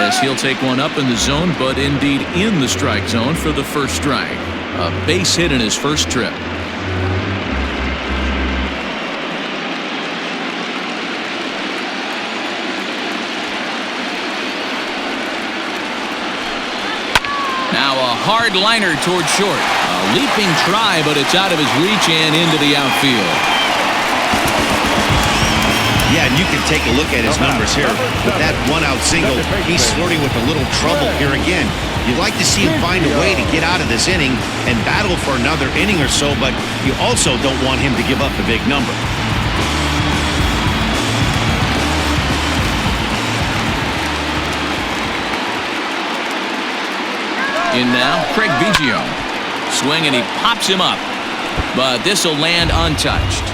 A: As he'll take one up in the zone, but indeed in the strike zone for the first strike. A base hit in his first trip. Now a hard liner toward short. A leaping try, but it's out of his reach and into the outfield.
B: Yeah, and you can take a look at his numbers here. With that one-out single, he's flirting with a little trouble here again. You'd like to see him find a way to get out of this inning and battle for another inning or so, but you also don't want him to give up a big number.
A: In now, Craig Biggio. Swing and he pops him up. But this will land untouched.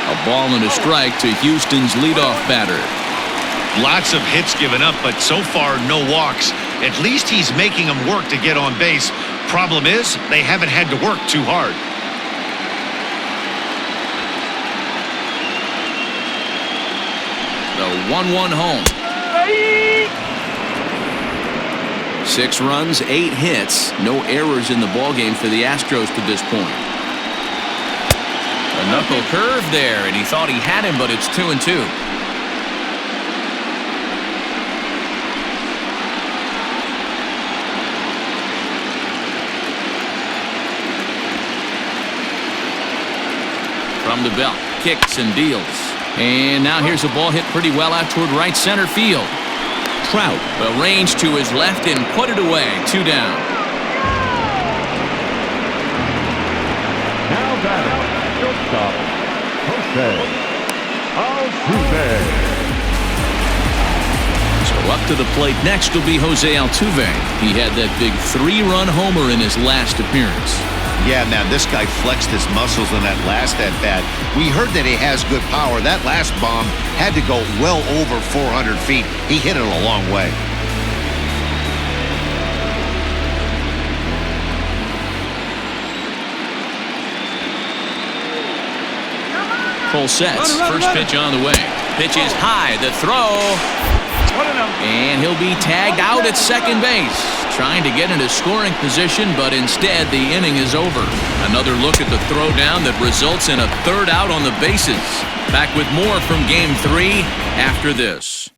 A: A ball and a strike to Houston's leadoff batter.
F: Lots of hits given up, but so far no walks. At least he's making them work to get on base. Problem is, they haven't had to work too hard.
A: The 1-1 home. 6 runs, 8 hits. No errors in the ballgame for the Astros to this point. A knuckle curve there, and he thought he had him, but it's 2-2. From the belt, kicks and deals. And now here's a ball hit pretty well out toward right center field. Trout will range to his left and put it away. 2 down.
C: Now batting, shortstop, Jose Altuve.
A: So up to the plate next will be Jose Altuve. He had that big 3-run homer in his last appearance.
B: Yeah, man, this guy flexed his muscles in that last at-bat. We heard that he has good power. That last bomb had to go well over 400 feet. He hit it a long way.
A: Full sets. First pitch on the way. Pitch is high. The throw. And he'll be tagged out at second base. Trying to get into scoring position, but instead the inning is over. Another look at the throwdown that results in a 3rd out on the bases. Back with more from Game 3 after this.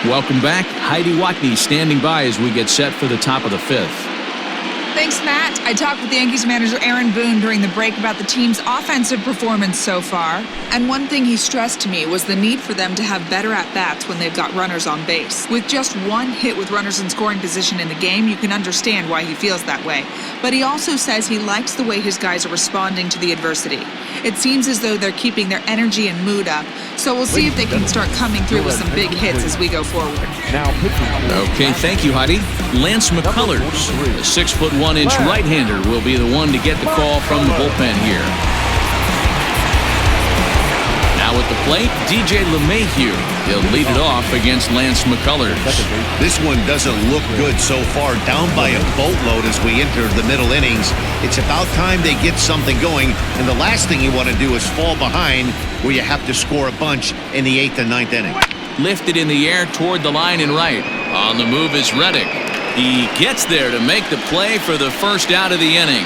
A: Welcome back. Heidi Watney standing by as we get set for the top of the 5th.
G: Thanks, Matt. I talked with Yankees manager Aaron Boone during the break about the team's offensive performance so far. And one thing he stressed to me was the need for them to have better at-bats when they've got runners on base. With just 1 hit with runners in scoring position in the game, you can understand why he feels that way. But he also says he likes the way his guys are responding to the adversity. It seems as though they're keeping their energy and mood up. So we'll see if they can start coming through with some big hits as we go forward.
C: Now pitching.
A: Okay, thank you, Heidi. Lance McCullers, the 6'1" right-hander, will be the one to get the call from the bullpen here. Now at the plate, DJ LeMahieu. He'll lead it off against Lance McCullers.
B: This one doesn't look good so far. Down by a boatload as we enter the middle innings. It's about time they get something going, and the last thing you want to do is fall behind where you have to score a bunch in the 8th and 9th inning.
A: Lifted in the air toward the line and right. On the move is Reddick. He gets there to make the play for the first out of the inning.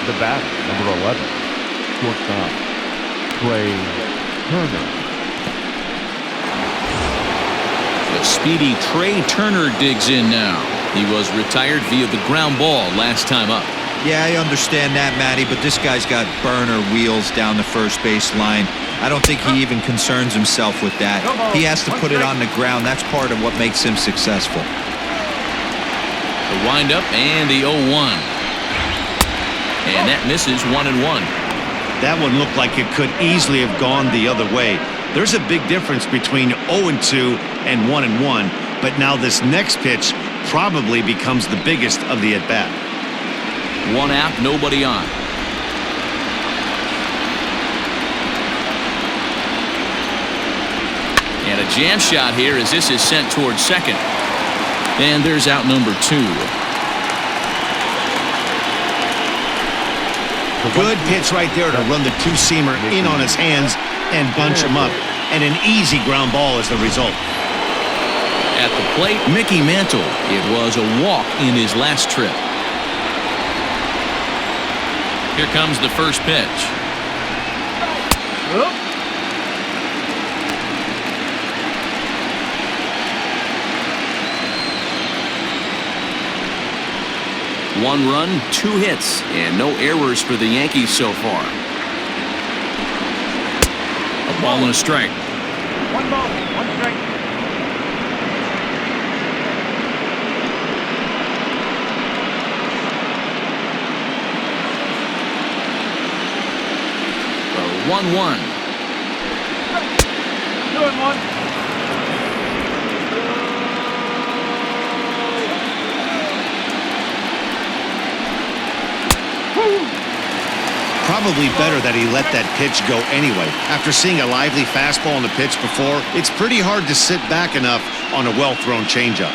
C: The bat, number 11, shortstop, Trey Turner.
A: The speedy Trey Turner digs in now. He was retired via the ground ball last time up.
D: Yeah, I understand that, Matty, but this guy's got burner wheels down the first base line. I don't think he even concerns himself with that. He has to put it on the ground. That's part of what makes him successful.
A: The windup and the 0-1. And that misses 1-1.
B: That one looked like it could easily have gone the other way. There's a big difference between 0-2 and 1-1, but now this next pitch probably becomes the biggest of the at-bat.
A: One out, nobody on. And a jam shot here as this is sent towards second. And there's out number 2.
B: Good pitch right there to run the two-seamer in on his hands and bunch him up. And an easy ground ball as the result.
A: At the plate, Mickey Mantle. It was a walk in his last trip. Here comes the first pitch. One run, 2 hits, and no errors for the Yankees so far. A ball and a strike.
E: 1 ball, 1 strike.
A: The 1-1.
E: 2-1.
B: Probably better that he let that pitch go anyway. After seeing a lively fastball on the pitch before, it's pretty hard to sit back enough on a well-thrown changeup.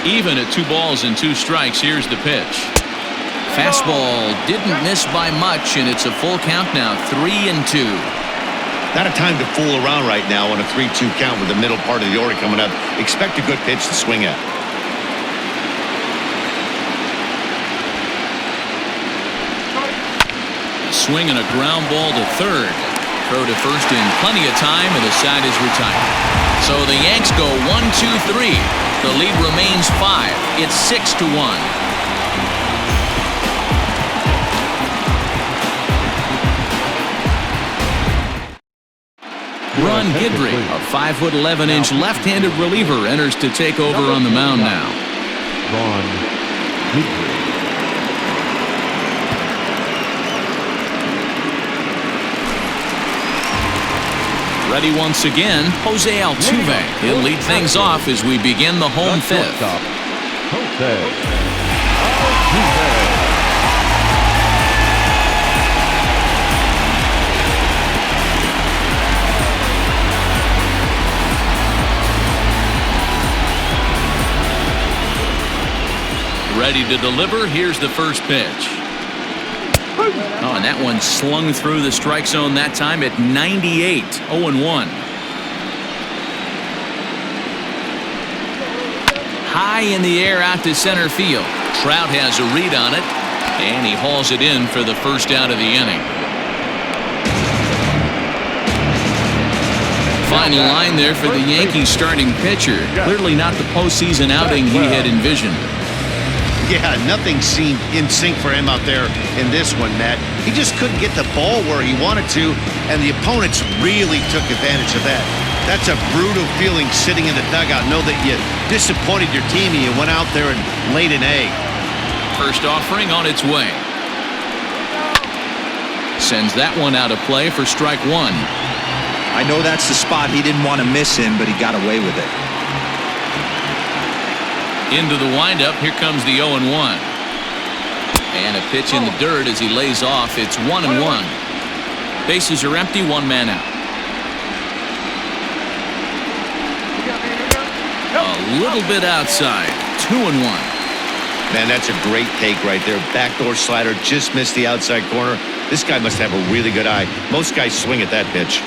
A: Even at 2 balls and 2 strikes, here's the pitch. Fastball didn't miss by much, and it's a full count now, 3-2.
B: Not a time to fool around right now on a 3-2 count with the middle part of the order coming up. Expect a good pitch to swing at.
A: Swing and a ground ball to third. Throw to first in plenty of time, and the side is retired. So the Yanks go 1-2-3. The lead remains 5. It's 6-1. Ron Guidry, a 5'11" left-handed reliever, enters to take over on the mound now.
C: Ron Guidry.
A: Ready once again, Jose Altuve. He'll lead things off as we begin the home fifth.
C: Jose Altuve.
A: Ready to deliver. Here's the first pitch. Oh, and that one slung through the strike zone that time at 98, 0-1. High in the air out to center field. Trout has a read on it, and he hauls it in for the first out of the inning. Final line there for the Yankees starting pitcher. Clearly not the postseason outing he had envisioned.
B: Yeah, nothing seemed in sync for him out there in this one, Matt. He just couldn't get the ball where he wanted to, and the opponents really took advantage of that. That's a brutal feeling sitting in the dugout. Know that you disappointed your team and you went out there and laid an egg.
A: First offering on its way. Sends that one out of play for strike 1.
D: I know that's the spot he didn't want to miss in, but he got away with it.
A: Into the windup, here comes the 0-1. And a pitch in the dirt as he lays off. It's 1-1. Bases are empty, 1 man out. A little bit outside, 2-1.
B: Man, that's a great take right there. Backdoor slider, just missed the outside corner. This guy must have a really good eye. Most guys swing at that pitch.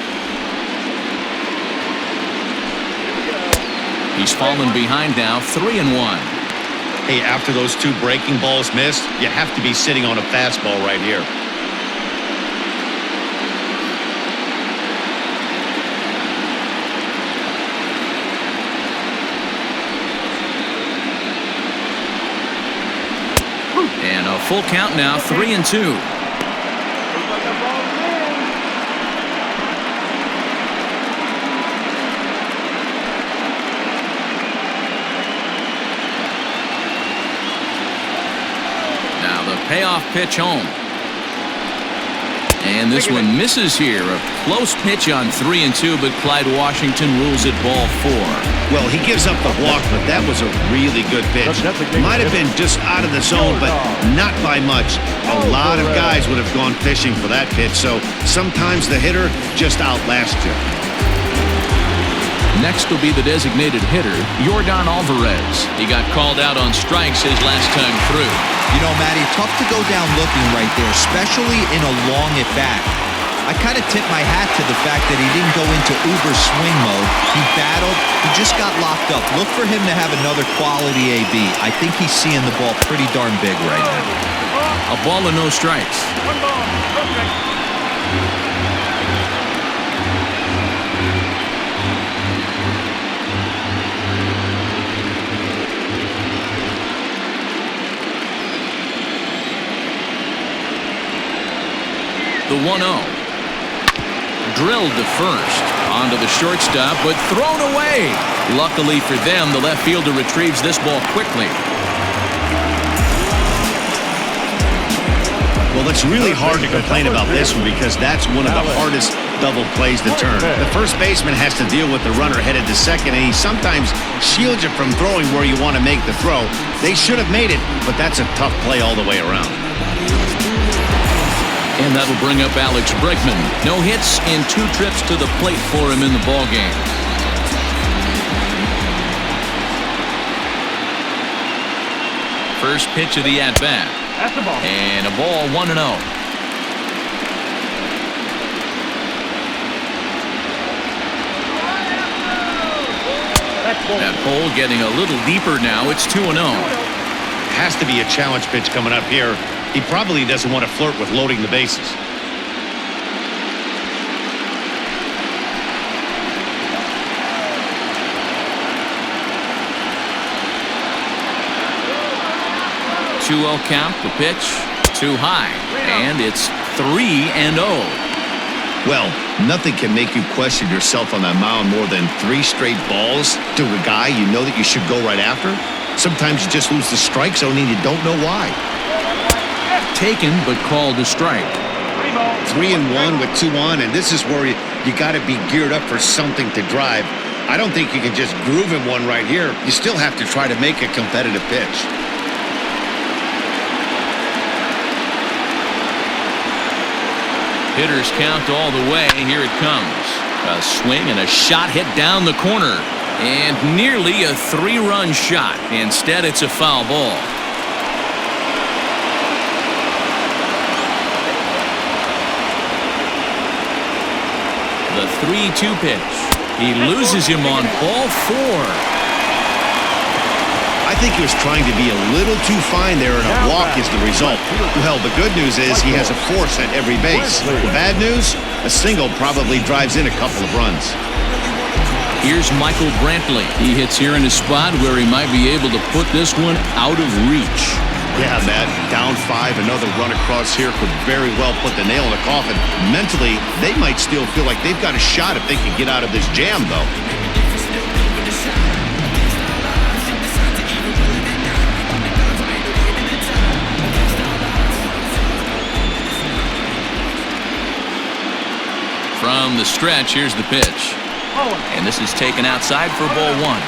A: He's fallen behind now, 3-1.
B: Hey, after those 2 breaking balls missed, you have to be sitting on a fastball right here.
A: And a full count now, 3-2. Payoff pitch home. And this one misses here. A close pitch on 3-2, but Clyde Washington rules it ball 4.
B: Well, he gives up the walk, but that was a really good pitch. Might have been just out of the zone, but not by much. A lot of guys would have gone fishing for that pitch, so sometimes the hitter just outlasts you.
A: Next will be the designated hitter, Yordan Alvarez. He got called out on strikes his last time through.
D: You know, Matty, tough to go down looking right there, especially in a long at-bat. I kind of tip my hat to the fact that he didn't go into uber swing mode. He battled. He just got locked up. Look for him to have another quality AB. I think he's seeing the ball pretty darn big right now.
A: A ball and no strikes.
E: One ball, no strike.
A: The 1-0. Drilled to first. Onto the shortstop, but thrown away. Luckily for them, the left fielder retrieves this ball quickly.
B: Well, it's really hard to complain about this one because that's one of the hardest double plays to turn. The first baseman has to deal with the runner headed to second, and he sometimes shields you from throwing where you want to make the throw. They should have made it, but that's a tough play all the way around.
A: And that'll bring up Alex Bregman. No hits in 2 trips to the plate for him in the ballgame. First pitch of the at-bat.
E: That's the ball.
A: And a ball 1-0. That hole getting a little deeper now. It's 2-0.
F: Has to be a challenge pitch coming up here. He probably doesn't want to flirt with loading the bases.
A: Two-0 count. The pitch too high, and it's 3-0.
B: Well, nothing can make you question yourself on that mound more than 3 straight balls to a guy you know that you should go right after. Sometimes you just lose the strike zone and you don't know why.
A: Taken, but called a strike.
B: 3-1 with 2 on, and this is where you got to be geared up for something to drive. I don't think you can just groove him one right here. You still have to try to make a competitive pitch.
A: Hitters count all the way. Here it comes. A swing and a shot hit down the corner. And nearly a 3-run shot. Instead, it's a foul ball. The 3-2 pitch. He loses him on ball 4.
B: I think he was trying to be a little too fine there, and a walk is the result. Well, the good news is he has a force at every base. The bad news, a single probably drives in a couple of runs.
A: Here's Michael Brantley. He hits here in a spot where he might be able to put this one out of reach.
B: Yeah, Matt, down 5, another run across here could very well put the nail in the coffin. Mentally, they might still feel like they've got a shot if they can get out of this jam, though.
A: From the stretch, here's the pitch. And this is taken outside for ball 1.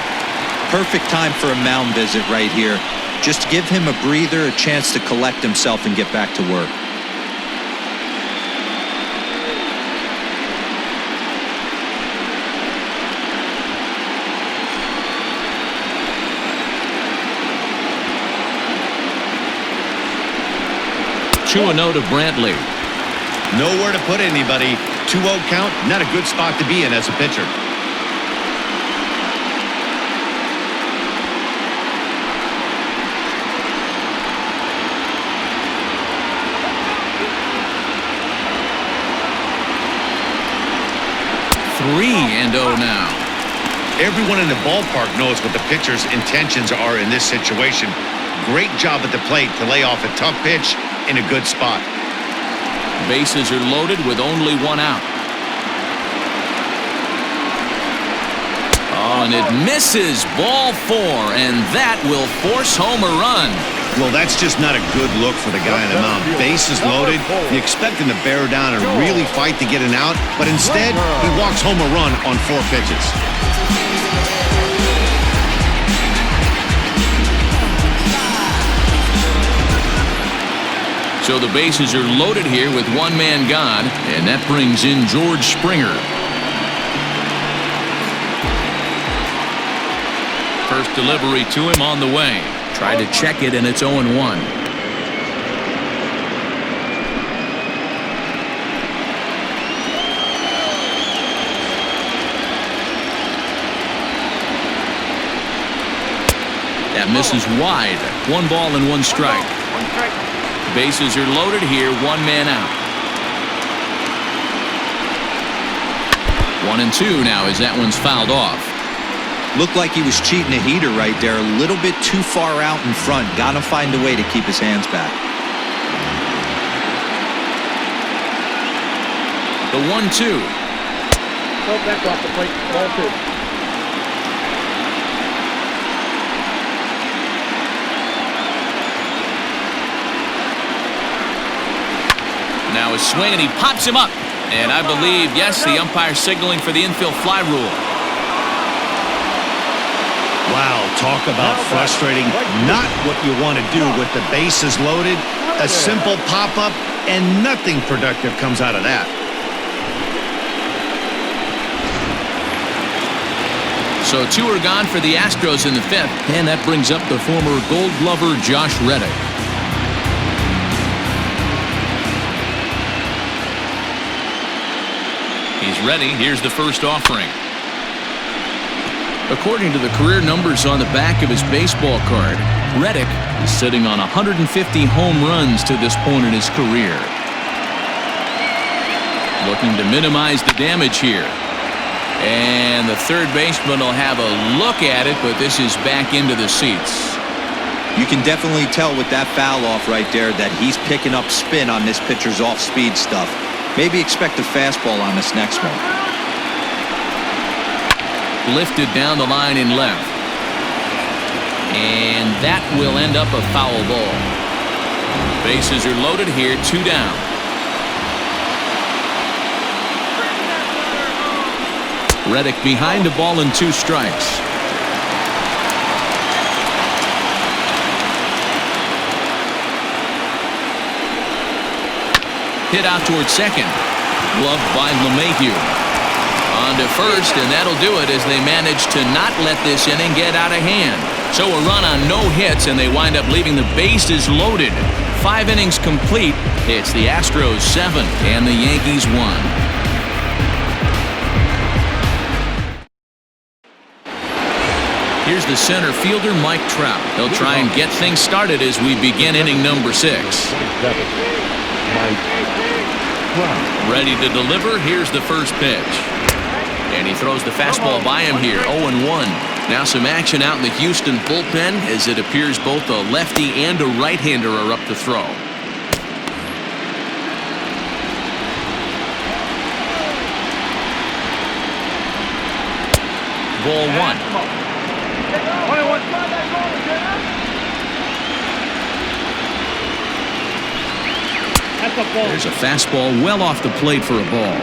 D: Perfect time for a mound visit right here. Just give him a breather, a chance to collect himself and get back to work.
A: Two and 0 to Brantley.
B: Nowhere to put anybody. 2-0 count, not a good spot to be in as a pitcher.
A: Three and 0 now.
F: Everyone in the ballpark knows what the pitcher's intentions are in this situation. Great job at the plate to lay off a tough pitch in a good spot.
A: Bases are loaded with only 1 out. Oh, and it misses ball 4, and that will force home a run.
B: Well, that's just not a good look for the guy on the mound. Bases loaded. You expect him to bear down and really fight to get an out, but instead, he walks home a run on 4 pitches.
A: So the bases are loaded here with 1 man gone, and that brings in George Springer. First delivery to him on the way. Tried to check it, and it's 0-1. That misses wide. 1 ball and 1 strike. Bases are loaded here, 1 man out. 1-2 now as that one's fouled off.
D: Looked like he was cheating a heater right there, a little bit too far out in front. Got to find a way to keep his hands back.
A: The 1-2.
E: That's off the plate. Ball 2.
A: Now a swing, and he pops him up. And I believe, yes, the umpire signaling for the infield fly rule.
B: Wow, talk about frustrating. Not what you want to do with the bases loaded. A simple pop-up, and nothing productive comes out of that.
A: So 2 are gone for the Astros in the 5th, and that brings up the former Gold Glover Josh Reddick. He's ready. Here's the first offering. According to the career numbers on the back of his baseball card, Reddick is sitting on 150 home runs to this point in his career. Looking to minimize the damage here. And the third baseman will have a look at it, but this is back into the seats.
D: You can definitely tell with that foul off right there that he's picking up spin on this pitcher's off-speed stuff. Maybe expect a fastball on this next one.
A: Lifted down the line in left. And that will end up a foul ball. Bases are loaded here, 2 down. Reddick behind a ball and 2 strikes. Hit out towards second. Gloved by LeMahieu. On to first, and that'll do it as they manage to not let this inning get out of hand. So a run on no hits, and they wind up leaving the bases loaded. 5 innings complete. It's the Astros 7 and the Yankees 1. Here's the center fielder, Mike Trout. He'll try and get things started as we begin inning number 6. Ready to deliver. Here's the first pitch. And he throws the fastball by him here, 0-1. Now some action out in the Houston bullpen as it appears both a lefty and a right-hander are up to throw. Ball 1. There's a fastball well off the plate for a ball.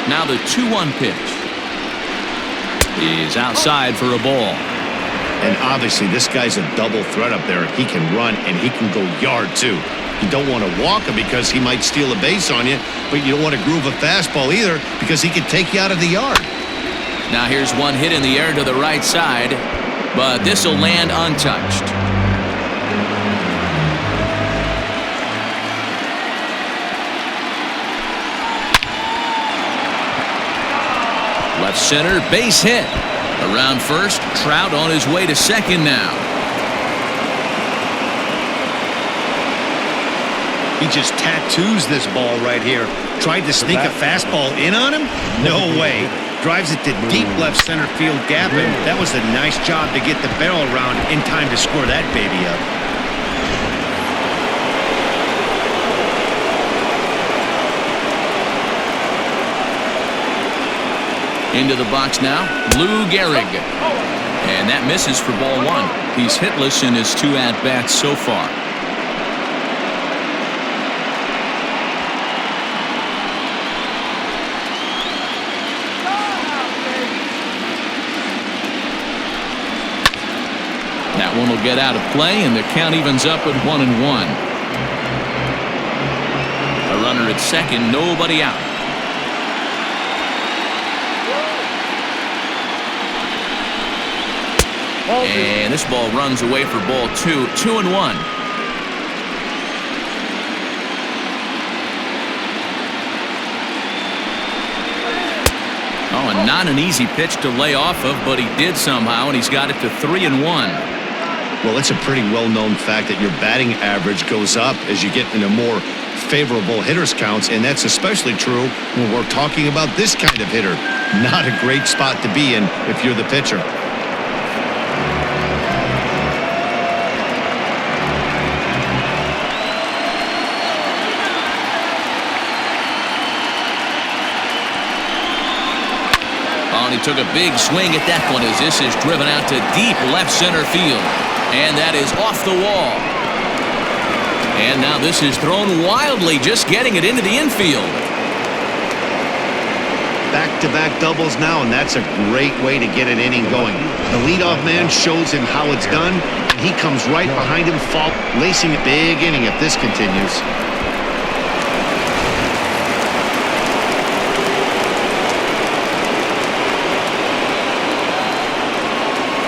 A: Now the 2-1 pitch is outside for a ball.
B: And obviously this guy's a double threat up there. He can run and he can go yard too. You don't want to walk him because he might steal a base on you, but you don't want to groove a fastball either because he can take you out of the yard.
A: Now here's one hit in the air to the right side, but this will land untouched. Left center, base hit. Around first, Trout on his way to second now.
B: He just tattoos this ball right here. Tried to sneak a fastball in on him? No way. Drives it to deep left center field gap, and that was a nice job to get the barrel around in time to score that baby up.
A: Into the box now, Lou Gehrig. And that misses for ball one. He's hitless in his 2 at-bats so far. That one will get out of play, and the count evens up at 1-1. A runner at second, nobody out. And this ball runs away for ball 2, 2-1. Oh, and not an easy pitch to lay off of, but he did somehow, and he's got it to 3-1.
B: Well, it's a pretty well-known fact that your batting average goes up as you get into more favorable hitters counts, and that's especially true when we're talking about this kind of hitter. Not a great spot to be in if you're the pitcher.
A: Oh, and he took a big swing at that one as this is driven out to deep left center field. And that is off the wall. And now this is thrown wildly, just getting it into the infield.
B: Back-to-back doubles now, and that's a great way to get an inning going. The leadoff man shows him how it's done, and he comes right behind him, lacing a big inning if this continues.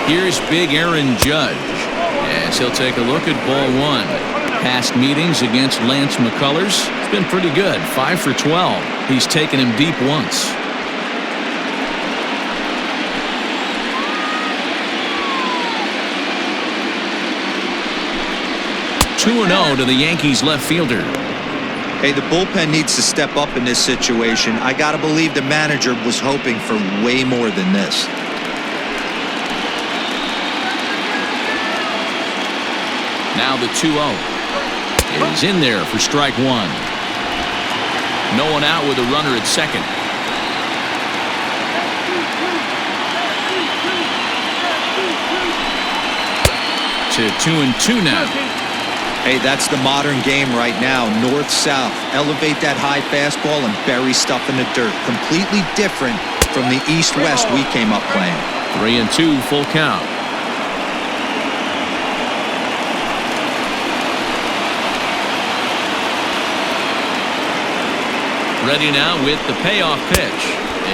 A: Here's big Aaron Judge as he'll take a look at ball one. Past meetings against Lance McCullers, it's been pretty good. 5 for 12. He's taken him deep once. (2-0) to the Yankees left fielder.
D: Hey, the bullpen needs to step up in this situation. I gotta believe the manager was hoping for way more than this.
A: Now the 2-0 is in there for strike one. No one out with a runner at second. To 2-2 now.
D: Hey, that's the modern game right now. North-south. Elevate that high fastball and bury stuff in the dirt. Completely different from the east-west we came up playing.
A: 3-2 full count. Ready now with the payoff pitch.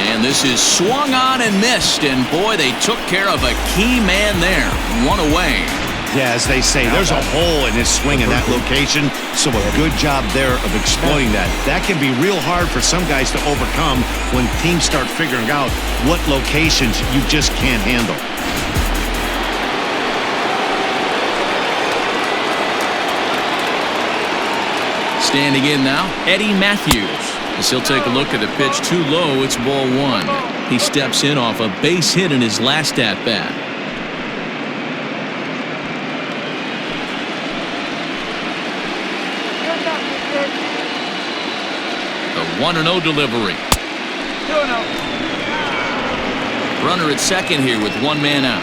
A: And this is swung on and missed. And boy, they took care of a key man there. One away.
B: Yeah, as they say, there's a hole in his swing in that location, so a good job there of exploiting that. That can be real hard for some guys to overcome when teams start figuring out what locations you just can't handle.
A: Standing in now, Eddie Matthews. As he'll take a look at a pitch too low, it's ball one. He steps in off a base hit in his last at-bat. The 1-0 delivery.
E: 2-0.
A: Runner at second here with one man out.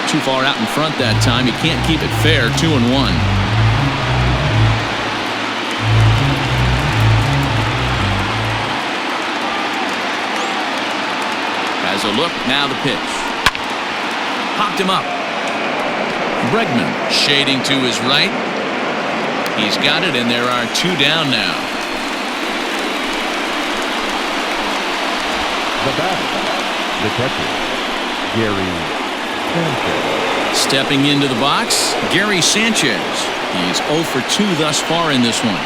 A: Too far out in front that time. He can't keep it fair. 2-1. Has a look. Now the pitch. Popped him up. Bregman shading to his right. He's got it, and there are two down now.
C: The batter, the catcher, Gary Sanchez.
A: Stepping into the box, Gary Sanchez. He's 0 for 2 thus far in this one.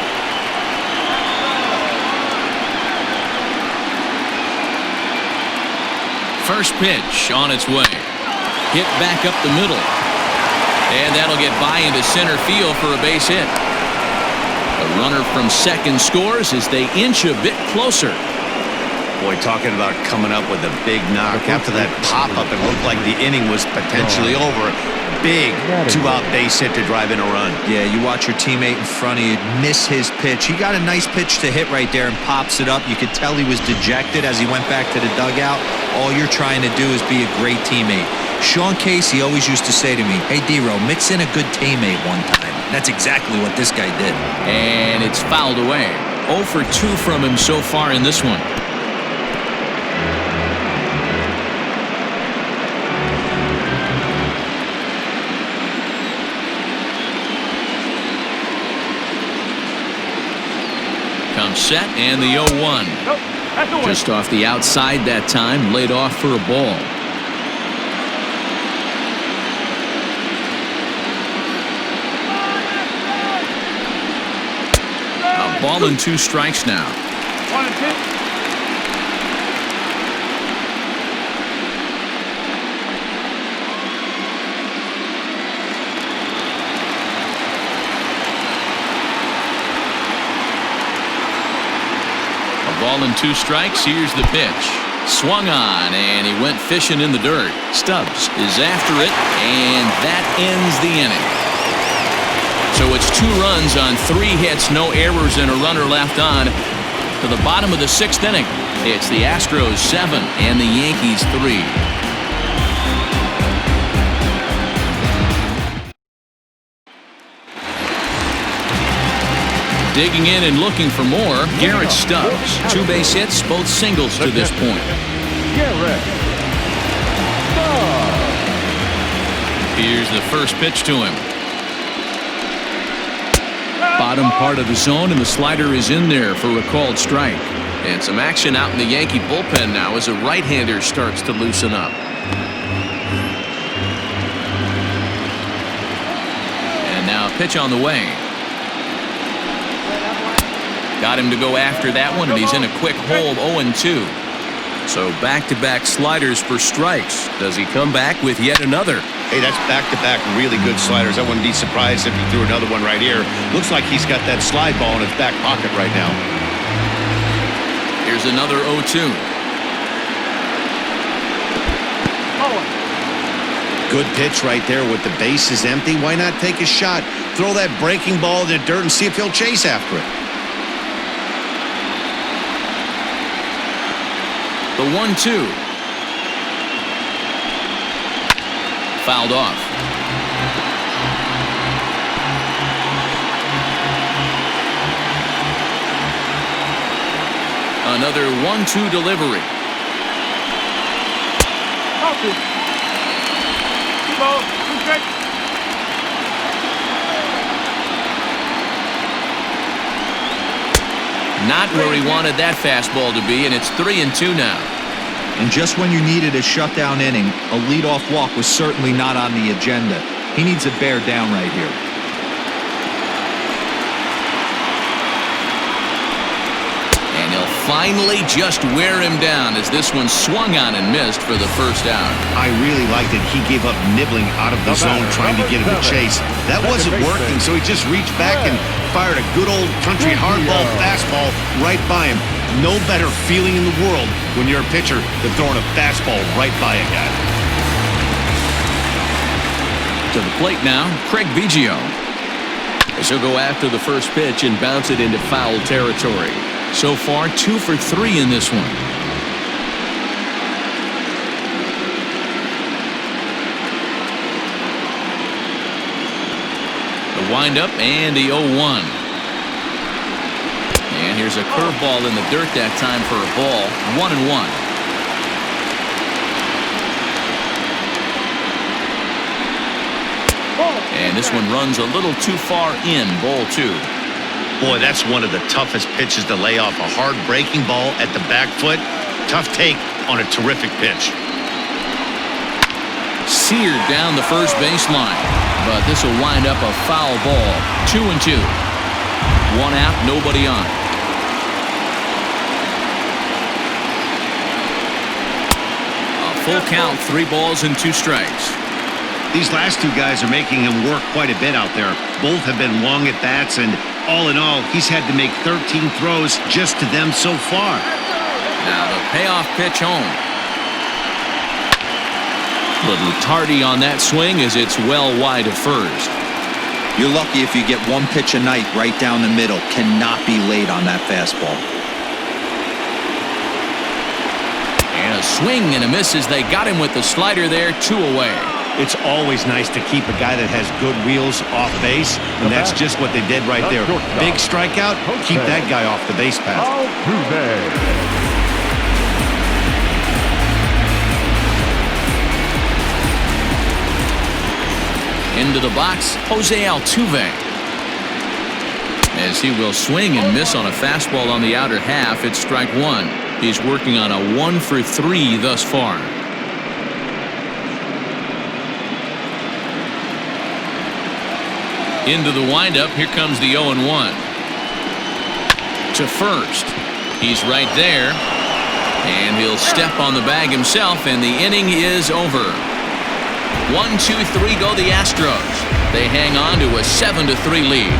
A: First pitch on its way. Hit back up the middle. And that'll get by into center field for a base hit. The runner from second scores as they inch a bit closer.
B: Boy, talking about coming up with a big knock. After that pop-up, it looked like the inning was potentially over. big two-out base hit to drive in a run.
D: Yeah, you watch your teammate in front of you miss his pitch. He got a nice pitch to hit right there and pops it up. You could tell he was dejected as he went back to the dugout. All you're trying to do is be a great teammate. Sean Casey always used to say to me, "Hey, D-Row, mix in a good teammate one time." That's exactly what this guy did.
A: And it's fouled away. 0 for 2 from him so far in this one. Comes set and the 0-1.
E: Nope, that's the one.
A: Just off the outside that time, laid off for a ball. A ball and 2 strikes now.
E: 1 and 2.
A: Ball and 2 strikes. Here's the pitch. Swung on, and he went fishing in the dirt. Stubbs is after it, and that ends the inning. So it's 2 runs on 3 hits, no errors, and a runner left on to the bottom of the 6th inning. It's the Astros 7 and the Yankees 3. Digging in and looking for more, Garrett Stubbs. 2 base hits, both singles to this point.
C: Garrett Stubbs.
A: Here's the first pitch to him. Bottom part of the zone, and the slider is in there for a called strike. And some action out in the Yankee bullpen now as a right-hander starts to loosen up. And now a pitch on the way. Got him to go after that one, and he's in a quick hole, 0-2. So back-to-back sliders for strikes. Does he come back with yet another?
B: Hey, that's back-to-back really good sliders. I wouldn't be surprised if he threw another one right here. Looks like he's got that slide ball in his back pocket right now.
A: Here's another 0-2.
B: Good pitch right there with the bases empty. Why not take a shot? Throw that breaking ball in the dirt and see if he'll chase after it.
A: The 1-2. Fouled off. Another 1-2 delivery. Not where he wanted that fastball to be, and it's 3-2 now.
D: And just when you needed a shutdown inning, a leadoff walk was certainly not on the agenda. He needs to bear down right here.
A: And he'll finally just wear him down as this one swung on and missed for the first out.
B: I really liked that he gave up nibbling out of the zone trying to get him to chase. That wasn't working, so he just reached back and fired a good old country hardball fastball right by him. No better feeling in the world when you're a pitcher than throwing a fastball right by a guy.
A: To the plate now, Craig Biggio. As he'll go after the first pitch and bounce it into foul territory. So far, 2 for 3 in this one. The windup and the 0-1. And here's a curveball in the dirt that time for a ball. 1-1. And this one runs a little too far in, ball 2.
F: Boy, that's one of the toughest pitches to lay off. A hard breaking ball at the back foot. Tough take on a terrific pitch.
A: Seared down the first baseline. But this will wind up a foul ball. 2-2. 1 out, nobody on. Full count, 3 balls and 2 strikes.
B: These last 2 guys are making him work quite a bit out there. Both have been long at bats, and all in all, he's had to make 13 throws just to them so far.
A: Now the payoff pitch home. Little tardy on that swing as it's well wide of first.
D: You're lucky if you get one pitch a night right down the middle. Cannot be late on that fastball.
A: And a swing and a miss as they got him with the slider there, 2 away.
B: It's always nice to keep a guy that has good wheels off base, and that's just what they did right there. Big strikeout, keep that guy off the base path.
C: Altuve.
A: Into the box, Jose Altuve. As he will swing and miss on a fastball on the outer half, it's strike 1. He's working on a 1 for 3 thus far. Into the windup, here comes the 0-1. To first. He's right there. And he'll step on the bag himself, and the inning is over. 1, 2, 3 go the Astros. They hang on to a 7-3 lead.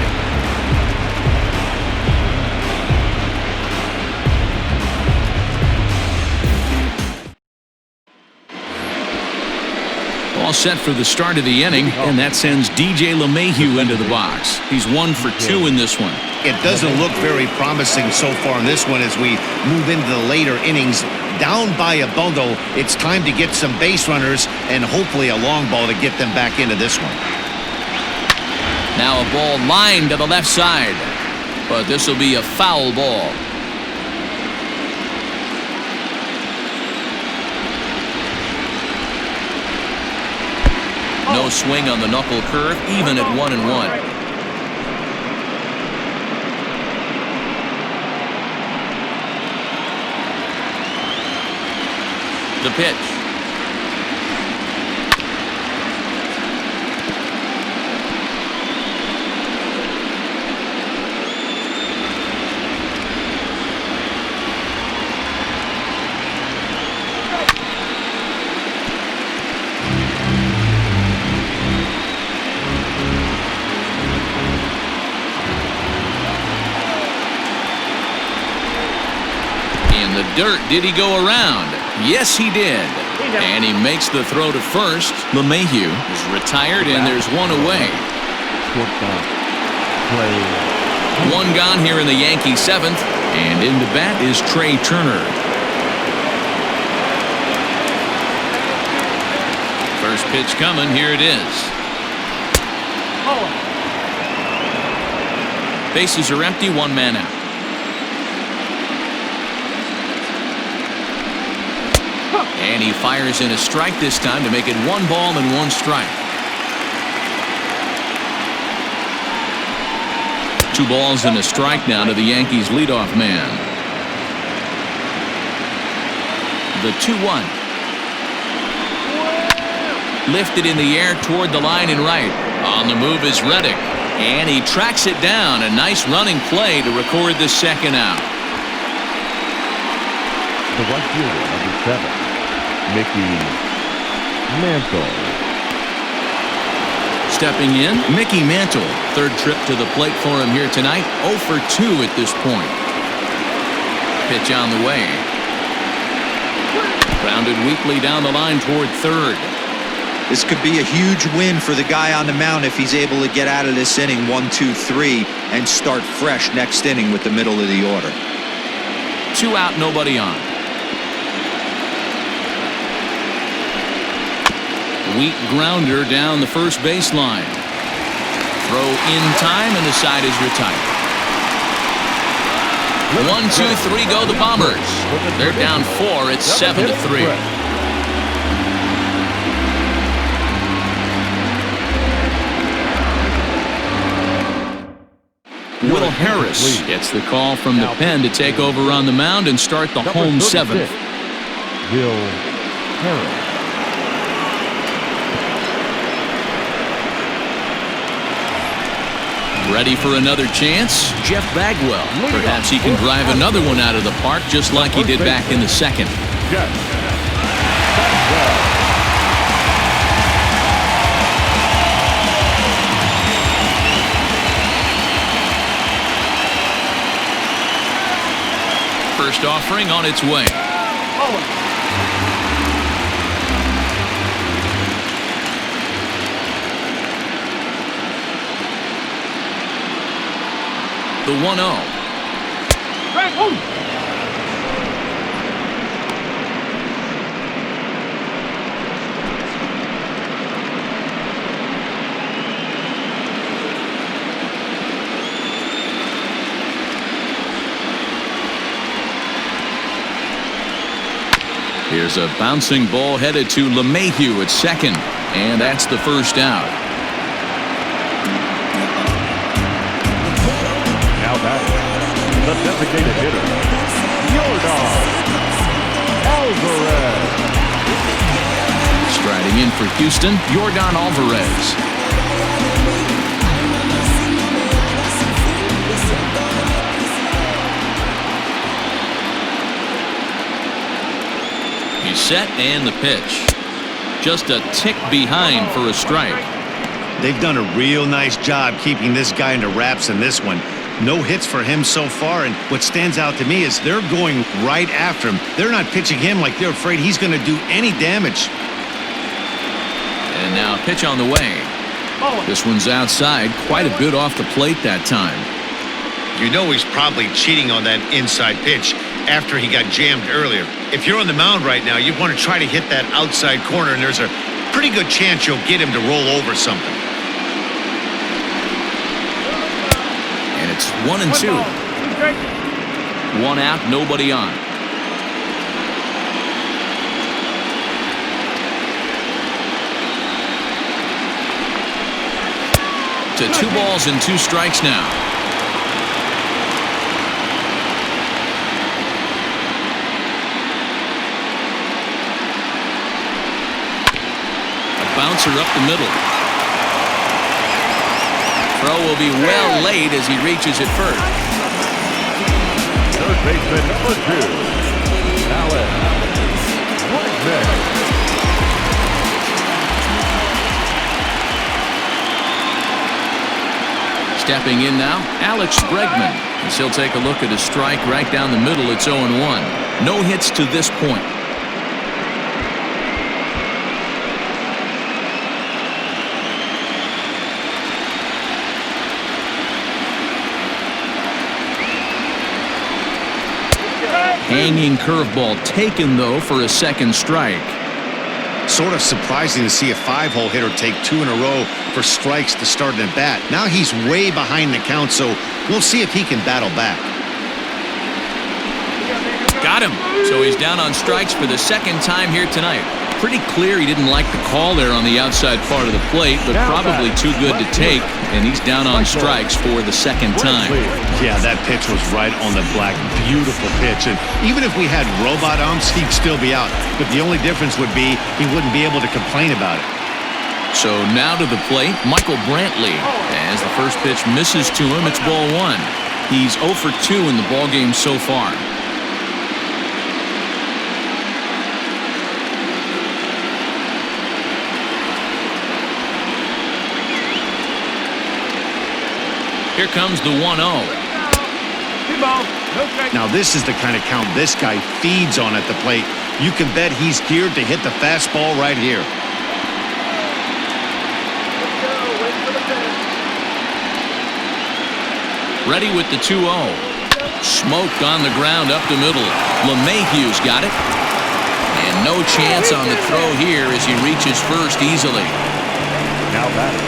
A: All set for the start of the inning, and that sends DJ LeMahieu into the box. He's 1 for 2 in this one.
B: It doesn't look very promising so far in this one as we move into the later innings. Down by a bundle, it's time to get some base runners and hopefully a long ball to get them back into this one.
A: Now a ball lined to the left side, but this will be a foul ball. No swing on the knuckle curve, even at 1-1. The pitch. In the dirt, did he go around? Yes, he did. And he makes the throw to first. LeMahieu is retired, and there's 1 away.
C: Play.
A: 1 gone here in the Yankees 7th, and into bat is Trey Turner. First pitch coming, here it is. Bases are empty, 1 man out. And he fires in a strike this time to make it 1 ball and 1 strike. 2 balls and a strike now to the Yankees leadoff man. The 2-1. Lifted in the air toward the line and right. On the move is Reddick. And he tracks it down. A nice running play to record the second out.
C: The right fielder, number 7, Mickey Mantle.
A: Stepping in, Mickey Mantle. 3rd trip to the plate for him here tonight. 0 for 2 at this point. Pitch on the way. Grounded weakly down the line toward 3rd.
D: This could be a huge win for the guy on the mound if he's able to get out of this inning 1, 2, 3 and start fresh next inning with the middle of the order.
A: 2 out, nobody on. Weak grounder down the first baseline. Throw in time, and the side is retired. 1, 2, 3 go the Bombers. They're down 4. It's 7-3. Will Harris gets the call from the pen to take over on the mound and start the home 7th.
C: Will Harris.
A: Ready for another chance? Jeff Bagwell. Perhaps he can drive another one out of the park just like he did back in the 2nd.
C: Jeff Bagwell.
A: First offering on its way. The 1-0.
E: Right. Oh.
A: Here's a bouncing ball headed to LeMahieu at second, and that's the first out.
C: Now batting, the designated hitter, Yordan Alvarez.
A: Striding in for Houston, Yordan Alvarez. He's set and the pitch. Just a tick behind for a strike.
B: They've done a real nice job keeping this guy into wraps in this one. No hits for him so far, and what stands out to me is they're going right after him. They're not pitching him like they're afraid he's going to do any damage.
A: And now pitch on the way. This one's outside, quite a bit off the plate that time.
F: You know he's probably cheating on that inside pitch after he got jammed earlier. If you're on the mound right now, you want to try to hit that outside corner, and there's a pretty good chance you'll get him to roll over something.
A: And it's 1-2. One out, nobody on. To 2 balls and 2 strikes now. Bouncer up the middle. Throw will be well late as he reaches it first.
C: Third baseman number 2, Alds.
A: Stepping in now, Alex Bregman. As he'll take a look at a strike right down the middle. It's 0-1. No hits to this point. Hanging curveball taken, though, for a second strike.
B: Sort of surprising to see a 5-hole hitter take 2 in a row for strikes to start an at-bat. Now he's way behind the count, so we'll see if he can battle back.
A: Got him. So he's down on strikes for the second time here tonight. Pretty clear he didn't like the call there on the outside part of the plate, but probably too good to take, and he's down on strikes for the second time.
B: Yeah, that pitch was right on the black. Beautiful pitch. And even if we had robot umps, he'd still be out. But the only difference would be he wouldn't be able to complain about it.
A: So now to the plate, Michael Brantley. As the first pitch misses to him, it's ball 1. He's 0 for 2 in the ballgame so far. Here comes the 1-0.
B: Now this is the kind of count this guy feeds on at the plate. You can bet he's geared to hit the fastball right here.
A: Ready with the 2-0. Smoked on the ground up the middle. LeMahieu's got it. And no chance on the throw here as he reaches first easily.
C: Now batting,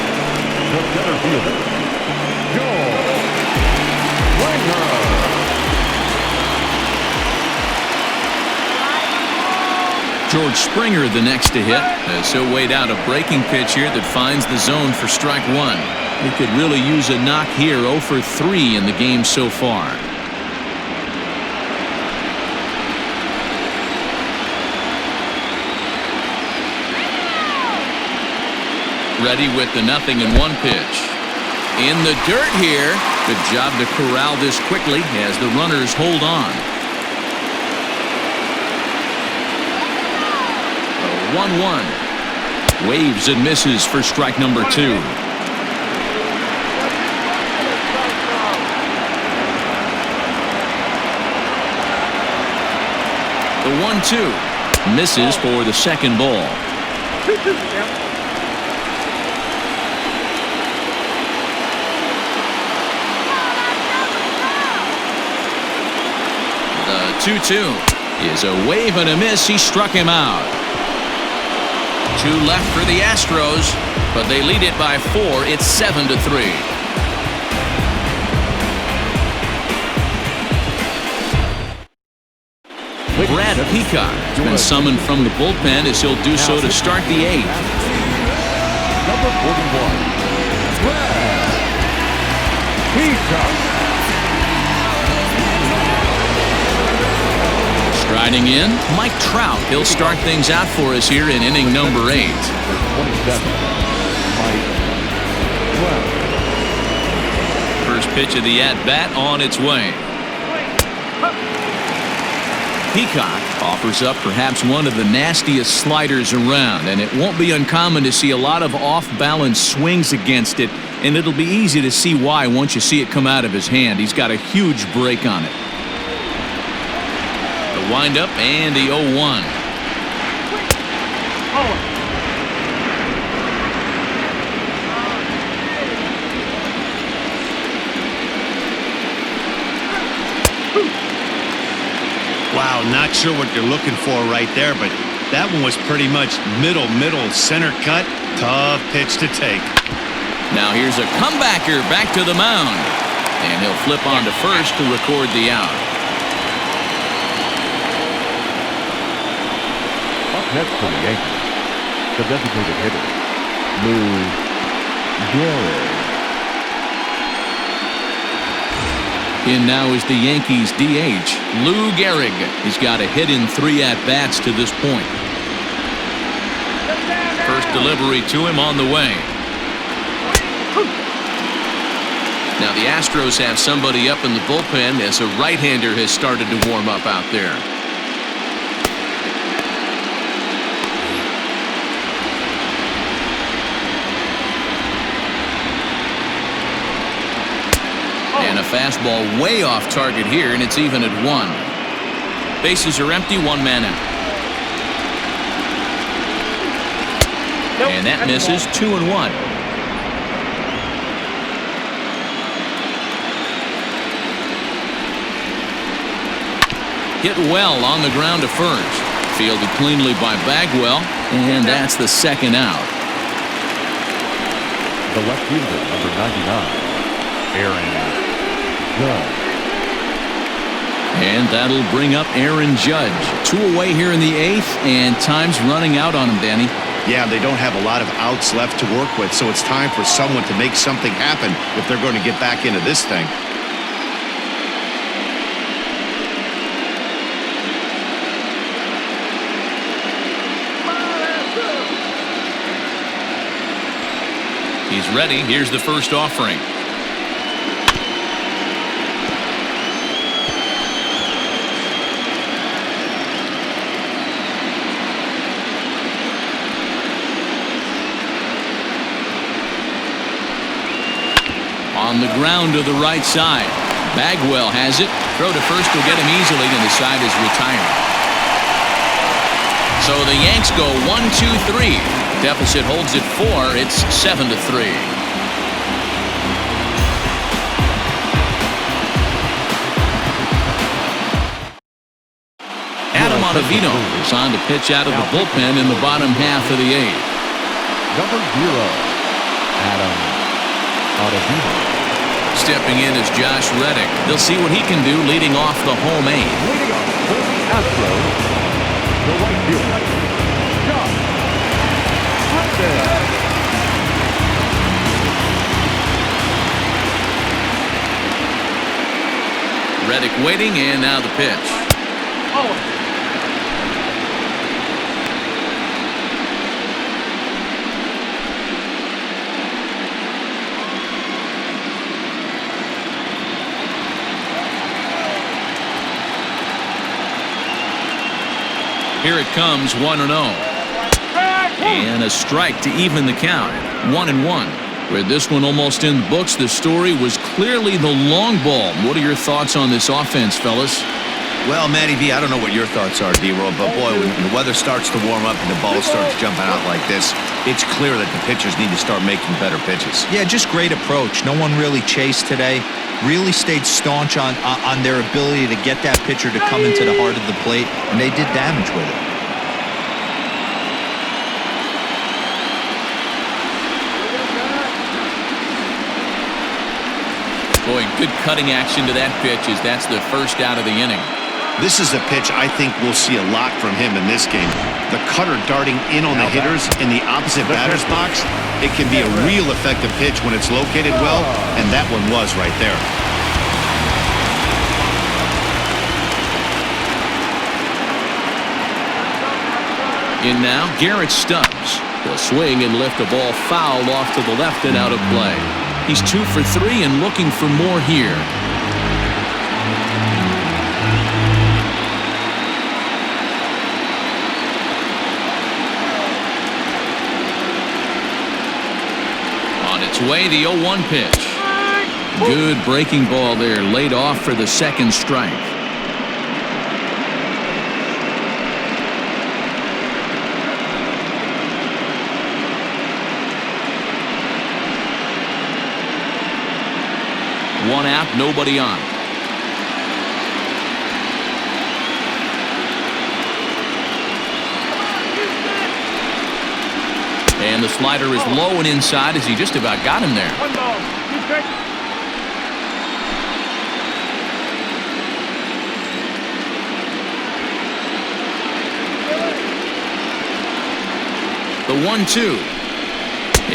C: the center fielder,
A: George Springer the next to hit, as he'll wait out a breaking pitch here that finds the zone for strike 1. He could really use a knock here. 0 for 3 in the game so far. Ready with the 0-1 pitch. In the dirt here. Good job to corral this quickly as the runners hold on. 1-1. Waves and misses for strike number 2. The 1-2 misses for the second ball. 2-2 is a wave and a miss. He struck him out. 2 left for the Astros, but they lead it by 4. It's 7-3. Brad Peacock has been summoned from the bullpen as he'll do so to start the 8th.
C: Number 41, Brad Peacock.
A: Striding in, Mike Trout. He'll start things out for us here in inning number 8.
C: 27, Mike Trout.
A: First pitch of the at-bat on its way. Peacock offers up perhaps one of the nastiest sliders around, and it won't be uncommon to see a lot of off-balance swings against it, and it'll be easy to see why once you see it come out of his hand. He's got a huge break on it. The windup and the 0-1.
B: Wow, not sure what you're looking for right there, but that one was pretty much middle, center cut. Tough pitch to take.
A: Now here's a comebacker back to the mound, and he'll flip on to first to record the out.
C: Up next for the Yankees, the designated hitter, Lou Gehrig.
A: In now is the Yankees DH, Lou Gehrig. He's got a hit in 3 at-bats to this point. First delivery to him on the way. Now the Astros have somebody up in the bullpen as a right-hander has started to warm up out there. And a fastball way off target here, and it's even at 1. Bases are empty, 1 man out. And that misses. 2-1. Hit well on the ground to first. Fielded cleanly by Bagwell, and that's the 2nd out.
C: The left fielder, number 99, Aaron Judge.
A: And that'll bring up Aaron Judge. 2 away here in the 8th, and time's running out on him, Danny.
B: Yeah, they don't have a lot of outs left to work with, so it's time for someone to make something happen if they're going to get back into this thing.
A: He's ready. Here's the first offering. On the ground to the right side. Bagwell has it. Throw to first will get him easily, and the side is retired. So the Yanks go 1-2-3. Deficit holds at 4. It's 7-3. Adam Ottavino is on to pitch out of the bullpen in the bottom half of the 8th.
C: Number 0, Adam Ottavino.
A: Stepping in is Josh Reddick. They'll see what he can do leading off the home 8th.
C: Leading off for the Astros, the right fielder, Josh Reddick.
A: Reddick waiting, and now the pitch. Here it comes, 1-0. And a strike to even the count. 1-1. With this one almost in the books, the story was clearly the long ball. What are your thoughts on this offense, fellas?
B: Well, Matty V, I don't know what your thoughts are, D-Roll, but boy, when the weather starts to warm up and the ball starts jumping out like this, it's clear that the pitchers need to start making better pitches.
D: Yeah, just great approach. No one really chased today. Really stayed staunch on their ability to get that pitcher to come into the heart of the plate, and they did damage with it.
A: Boy, good cutting action to that pitch as that's the first out of the inning.
B: This is a pitch I think we'll see a lot from him in this game. The cutter darting in on the hitters in the opposite batter's box. It can be a real effective pitch when it's located well, and that one was right there.
A: In now, Garrett Stubbs. He'll swing and lift a ball foul off to the left and out of play. He's 2 for 3 and looking for more here. On its way, the 0-1 pitch. Good breaking ball there, laid off for the second strike. One out, nobody on. And the slider is low and inside as he just about got him there.
E: 1 ball. 2 strikes.
A: The 1-2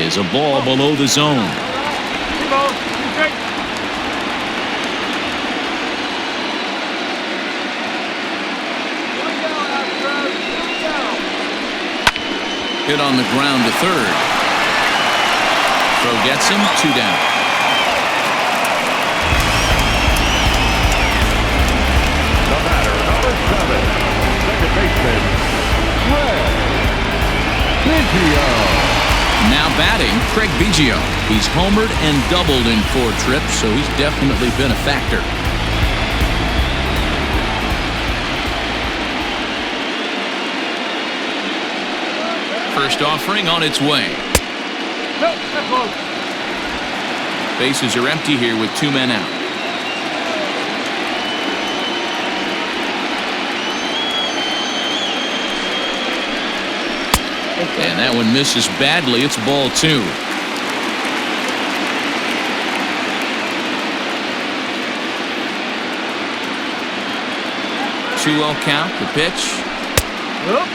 A: is a ball below the zone.
E: 3 balls. 2 strikes.
A: Hit on the ground to third. Throw gets him, 2 down.
C: The batter, number 7, second baseman, Craig Biggio.
A: Now batting, Craig Biggio. He's homered and doubled in 4 trips, so he's definitely been a factor. First offering on its way.
E: No, that's close.
A: Bases are empty here with 2 men out. And that one misses badly. It's ball 2. 2-0 count. The pitch.
E: Nope.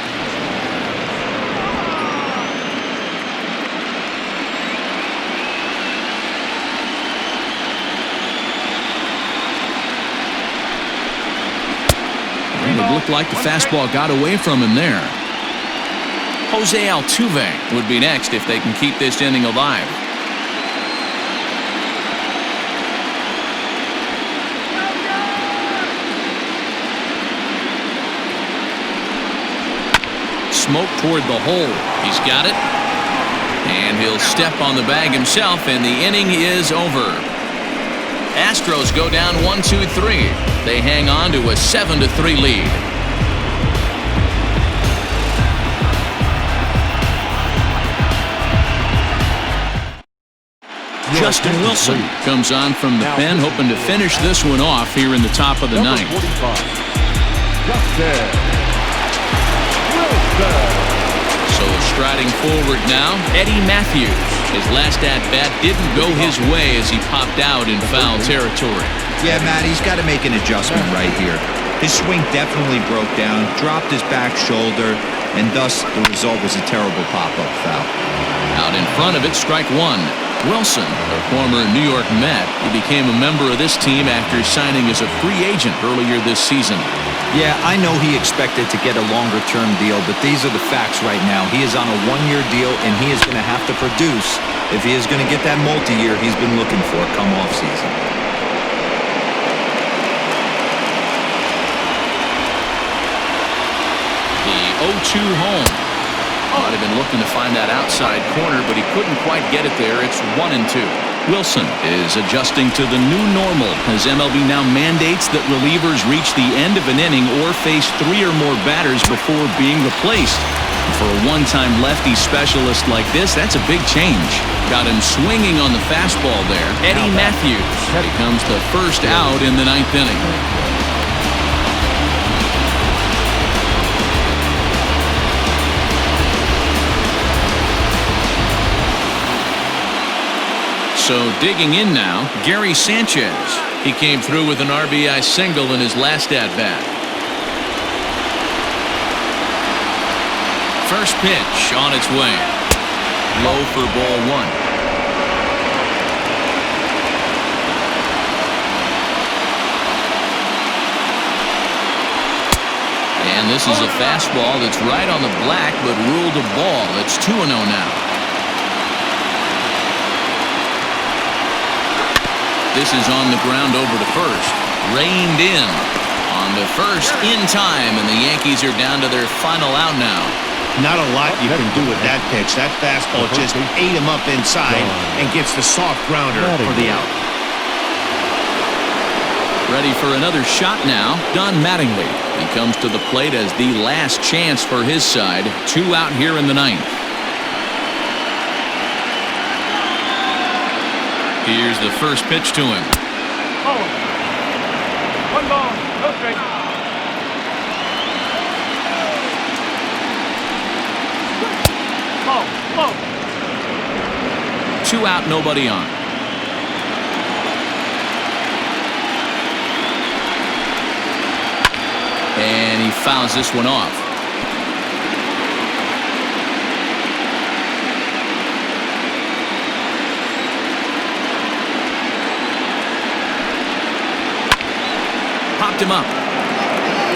A: It looked like the fastball got away from him there. Jose Altuve would be next if they can keep this inning alive. Smoke toward the hole. He's got it. And he'll step on the bag himself, and the inning is over. Astros go down 1-2-3. They hang on to a 7-3 lead. Justin Wilson comes on from the pen, hoping to finish this one off here in the top of the ninth.
C: Justin Wilson.
A: So striding forward now, Eddie Matthews. His last at-bat didn't go his way as he popped out in foul territory.
D: Yeah, Matt, he's got to make an adjustment right here. His swing definitely broke down, dropped his back shoulder, and thus the result was a terrible pop-up foul.
A: Out in front of it, strike 1. Wilson, a former New York Met, he became a member of this team after signing as a free agent earlier this season.
D: Yeah, I know he expected to get a longer-term deal, but these are the facts right now. He is on a 1-year deal, and he is going to have to produce if he is going to get that multi-year he's been looking for come off-season.
A: The 0-2 home. Might have been looking to find that outside corner, but he couldn't quite get it there. It's 1-2. Wilson is adjusting to the new normal as MLB now mandates that relievers reach the end of an inning or face 3 or more batters before being replaced. For a one-time lefty specialist like this, that's a big change. Got him swinging on the fastball there. Eddie Matthews becomes the first out in the 9th inning. So digging in now, Gary Sanchez. He came through with an RBI single in his last at-bat. First pitch on its way. Low for ball 1. And this is a fastball that's right on the black but ruled a ball. It's 2-0 now. This is on the ground over to first. Reined in on the first in time, and the Yankees are down to their final out now.
B: Not a lot you can do with that pitch. That fastball just ate him up inside and gets the soft grounder for the out.
A: Ready for another shot now. Don Mattingly. He comes to the plate as the last chance for his side. 2 out here in the 9th. Here's the first pitch to him.
E: Oh. 1 ball, no strike. Ball.
A: 2 out, nobody on. And he fouls this one off. Popped him up.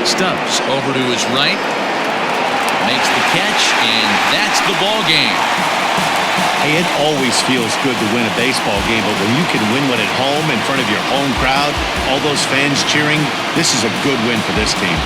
A: Stubbs over to his right. Makes the catch, and that's the ball game.
B: Hey, it always feels good to win a baseball game, but when you can win one at home in front of your home crowd, all those fans cheering, this is a good win for this team.